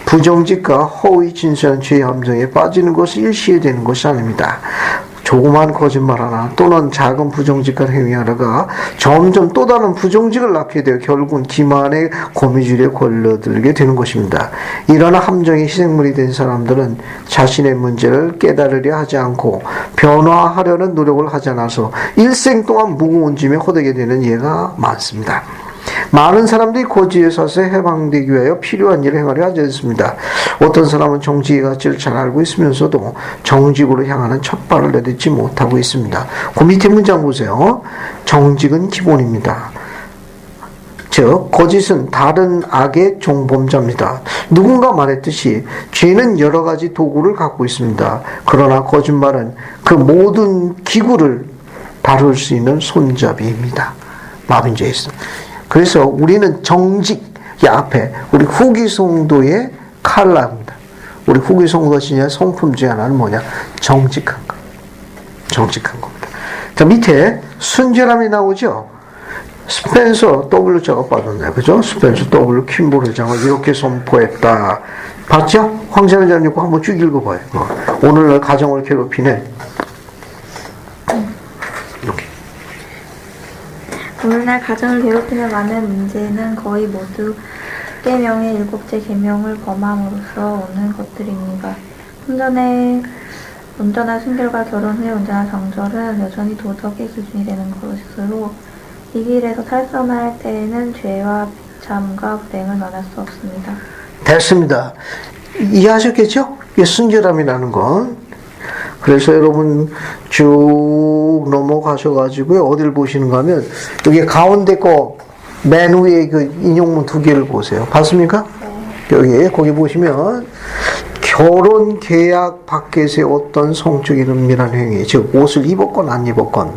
부정직과 허위 진실한 죄의 함정에 빠지는 것을 일시에 되는 것이 아닙니다. 조그만 거짓말 하나 또는 작은 부정직한 행위 하나가 점점 또 다른 부정직을 낳게 되어 결국은 기만의 거미줄에 걸려들게 되는 것입니다. 이러한 함정의 희생물이 된 사람들은 자신의 문제를 깨달으려 하지 않고 변화하려는 노력을 하지 않아서 일생 동안 무거운 짐에 허되게 되는 예가 많습니다. 많은 사람들이 거지의 사슬에 해방되기 위하여 필요한 일을 행하려 하지 않습니다. 어떤 사람은 정직의 가치를 잘 알고 있으면서도 정직으로 향하는 첫 발을 내딛지 못하고 있습니다. 그 밑에 문장 보세요. 정직은 기본입니다. 즉 거짓은 다른 악의 종범자입니다. 누군가 말했듯이 죄는 여러 가지 도구를 갖고 있습니다. 그러나 거짓말은 그 모든 기구를 다룰 수 있는 손잡이입니다. 마빈 제이슨. 그래서 우리는 정직, 이 앞에 우리 후기 성도의 칼라입니다. 우리 후기 성도가 지닌 성품 중에 하나는 뭐냐? 정직한 것. 정직한 겁니다. 자, 밑에 순결함이 나오죠? 스펜서 W 자가 빠졌네. 그죠? 스펜서 W 킴볼 회장을 이렇게 선포했다. 봤죠? 황자는 자님 거 한번 쭉 읽어봐요. 오늘날 가정을 괴롭히는 이렇게. 오늘날 가정을 괴롭히는 많은 문제는 거의 모두 계명의 7째 계명을 범함으로써 오는 것들입니다. 온전한 순결과 결혼 후의 온전한 정절은 여전히 도덕의 기준이 되는 것으로 이 길에서 탈선할 때에는 죄와 비참과 불행을 면할 수 없습니다. 됐습니다. 이해하셨겠죠? 이게 순결함이라는 건. 그래서 여러분 쭉 넘어가셔가지고요. 어디를 보시는가 하면 여기 가운데 거 맨 위에 그 인용문 2개를 보세요. 봤습니까? 네. 거기 보시면 결혼 계약 밖에서의 어떤 성적인 은밀한 행위, 즉 옷을 입었건 안 입었건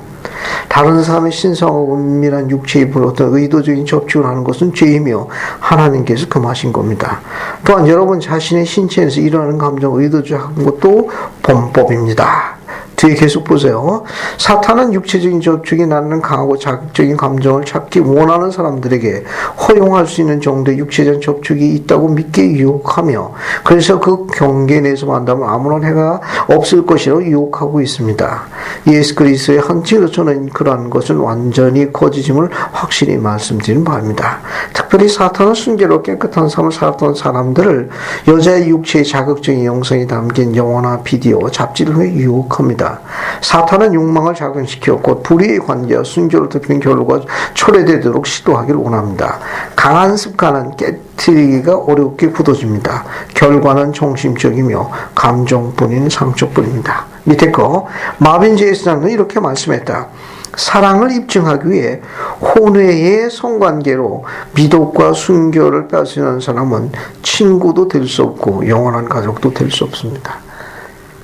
다른 사람의 신성하고 은밀한 육체에 어떤 의도적인 접촉을 하는 것은 죄이며 하나님께서 금하신 겁니다. 또한 여러분 자신의 신체에서 일어나는 감정을 의도적으로 하는 것도 범법입니다. 뒤에 계속 보세요. 사탄은 육체적인 접촉이 낳는 강하고 자극적인 감정을 찾기 원하는 사람들에게 허용할 수 있는 정도의 육체적 접촉이 있다고 믿게 유혹하며, 그래서 그 경계 내에서 만다면 아무런 해가 없을 것이라고 유혹하고 있습니다. 예수 그리스도의 한치로 저는 그러한 것은 완전히 거짓임을 확실히 말씀드리는 바입니다. 특별히 사탄은 순결로 깨끗한 삶을 살았던 사람들을 여자의 육체의 자극적인 영상이 담긴 영화나 비디오, 잡지를 통해 유혹합니다. 사탄은 욕망을 자극시켜 곧 불의의 관계와 순결을 덮인 결로가 초래되도록 시도하기를 원합니다. 강한 습관은 깨트리기가 어렵게 굳어집니다. 결과는 정신적이며 감정뿐인 상처뿐입니다. 밑에 거 마빈 제이스 장로는 이렇게 말씀했다. 사랑을 입증하기 위해 혼외의 성관계로 미덕과 순결을 뺏으는 사람은 친구도 될 수 없고 영원한 가족도 될 수 없습니다.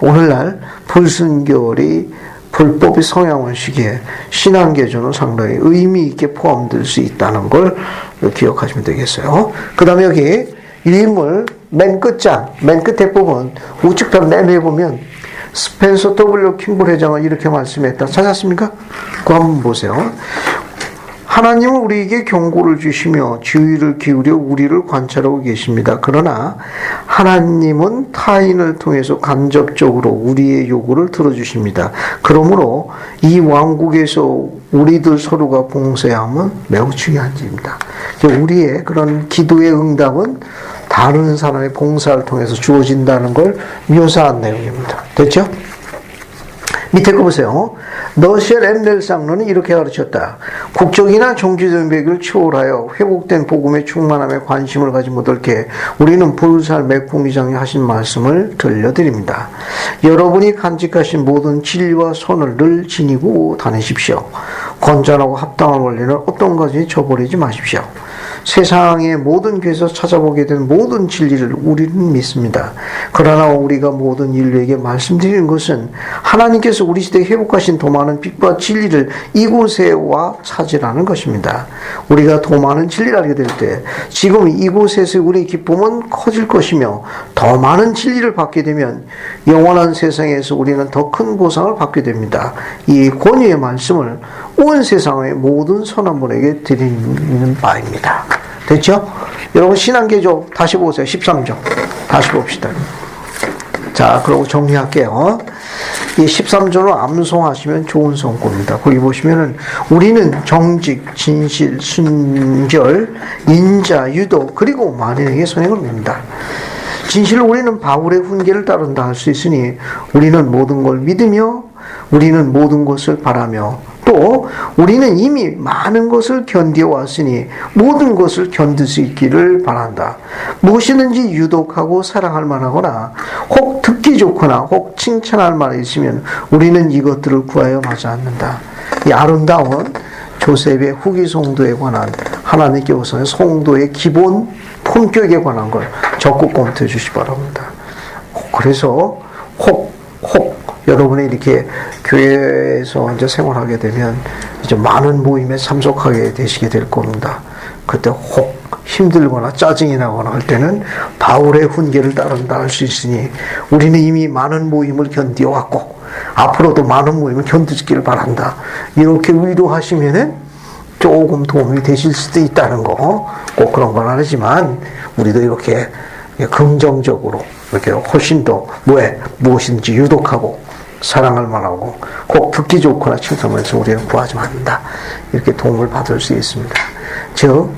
오늘날 불순결이 불법의 성향원식에 신앙계조는 상당히 의미 있게 포함될 수 있다는 걸 기억하시면 되겠어요. 그 다음에 여기 인물 맨 끝장, 맨 끝에 부분 우측편 맨 위에 보면 스펜서 W. 킴볼 회장은 이렇게 말씀했다. 찾았습니까? 그거 한번 보세요. 하나님은 우리에게 경고를 주시며 주의를 기울여 우리를 관찰하고 계십니다. 그러나 하나님은 타인을 통해서 간접적으로 우리의 요구를 들어주십니다. 그러므로 이 왕국에서 우리들 서로가 봉사함은 매우 중요한 일입니다. 우리의 그런 기도의 응답은 다른 사람의 봉사를 통해서 주어진다는 걸 묘사한 내용입니다. 됐죠? 밑에 거 보세요. 너시엘 엠넬 장로는 이렇게 가르쳤다. 국적이나 종교적인 배경을 초월하여 회복된 복음의 충만함에 관심을 가지 못할게 우리는 불살 맥풍리장이 하신 말씀을 들려드립니다. 여러분이 간직하신 모든 진리와 선을 늘 지니고 다니십시오. 건전하고 합당한 원리는 어떤 것인지 저버리지 마십시오. 세상의 모든 교회에서 찾아보게 된 모든 진리를 우리는 믿습니다. 그러나 우리가 모든 인류에게 말씀드리는 것은 하나님께서 우리 시대에 회복하신 더 많은 빛과 진리를 이곳에 와 찾으라는 것입니다. 우리가 더 많은 진리를 알게 될 때 지금 이곳에서 우리의 기쁨은 커질 것이며 더 많은 진리를 받게 되면 영원한 세상에서 우리는 더 큰 보상을 받게 됩니다. 이 권위의 말씀을 온 세상의 모든 선한 분에게 드리는 바입니다. 됐죠? 여러분 신앙계조 다시 보세요. 13조 다시 봅시다. 자, 그리고 정리할게요. 이 13조를 암송하시면 좋은 성구입니다. 거기 보시면은 우리는 정직, 진실, 순결, 인자, 유도 그리고 만인에게 선행을 봅니다. 진실로 우리는 바울의 훈계를 따른다 할 수 있으니 우리는 모든 걸 믿으며 우리는 모든 것을 바라며 또 우리는 이미 많은 것을 견디어 왔으니 모든 것을 견딜 수 있기를 바란다. 무엇이든지 유독하고 사랑할 만하거나 혹 듣기 좋거나 혹 칭찬할 만이 있으면 우리는 이것들을 구하여 마지 않는다. 이 아름다운 조셉의 후기 성도에 관한 하나님께 우선 성도의 기본 품격에 관한 걸 적극 검토해 주시기 바랍니다. 그래서 혹 여러분이 이렇게 교회에서 이제 생활하게 되면 이제 많은 모임에 참석하게 되시게 될 겁니다. 그때 혹 힘들거나 짜증이 나거나 할 때는 바울의 훈계를 따른다 할 수 있으니 우리는 이미 많은 모임을 견디어 왔고 앞으로도 많은 모임을 견디기를 바란다. 이렇게 위로하시면은 조금 도움이 되실 수도 있다는 거. 꼭 그런 건 아니지만 우리도 이렇게 긍정적으로 이렇게 훨씬 더 무엇인지 유독하고 사랑할 만하고 꼭 듣기 좋거나 칭찬해서 우리는 구하지 않는다. 이렇게 도움을 받을 수 있습니다. 즉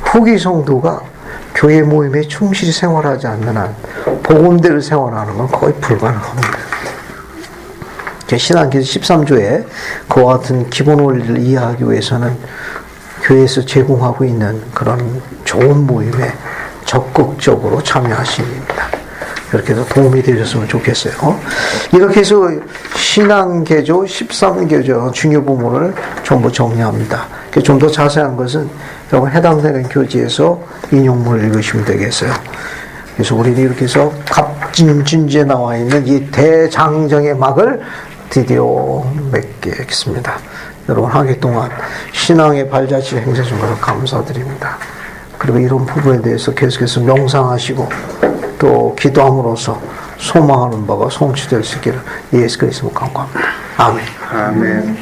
후기 성도가 교회 모임에 충실히 생활하지 않는 한 복음대로 생활하는 건 거의 불가능합니다. 신앙기도 13조에 그와 같은 기본 원리를 이해하기 위해서는 교회에서 제공하고 있는 그런 좋은 모임에 적극적으로 참여하십니다. 이렇게 해서 도움이 되셨으면 좋겠어요. 이렇게 해서 신앙계조 13계조 중요 부분을 전부 정리합니다. 좀 더 자세한 것은 여러분 해당되는 교재에서 인용문을 읽으시면 되겠어요. 그래서 우리는 이렇게 해서 갑진준지에 나와 있는 이 대장정의 막을 드디어 맺겠습니다. 여러분 한 해 동안 신앙의 발자취 행사 준 것을 감사드립니다. 그리고 이런 부분에 대해서 계속해서 명상하시고 또 기도함으로써 소망하는 바가 성취될 수 있기를 예수 그리스도 간구합니다. 아멘. 아멘.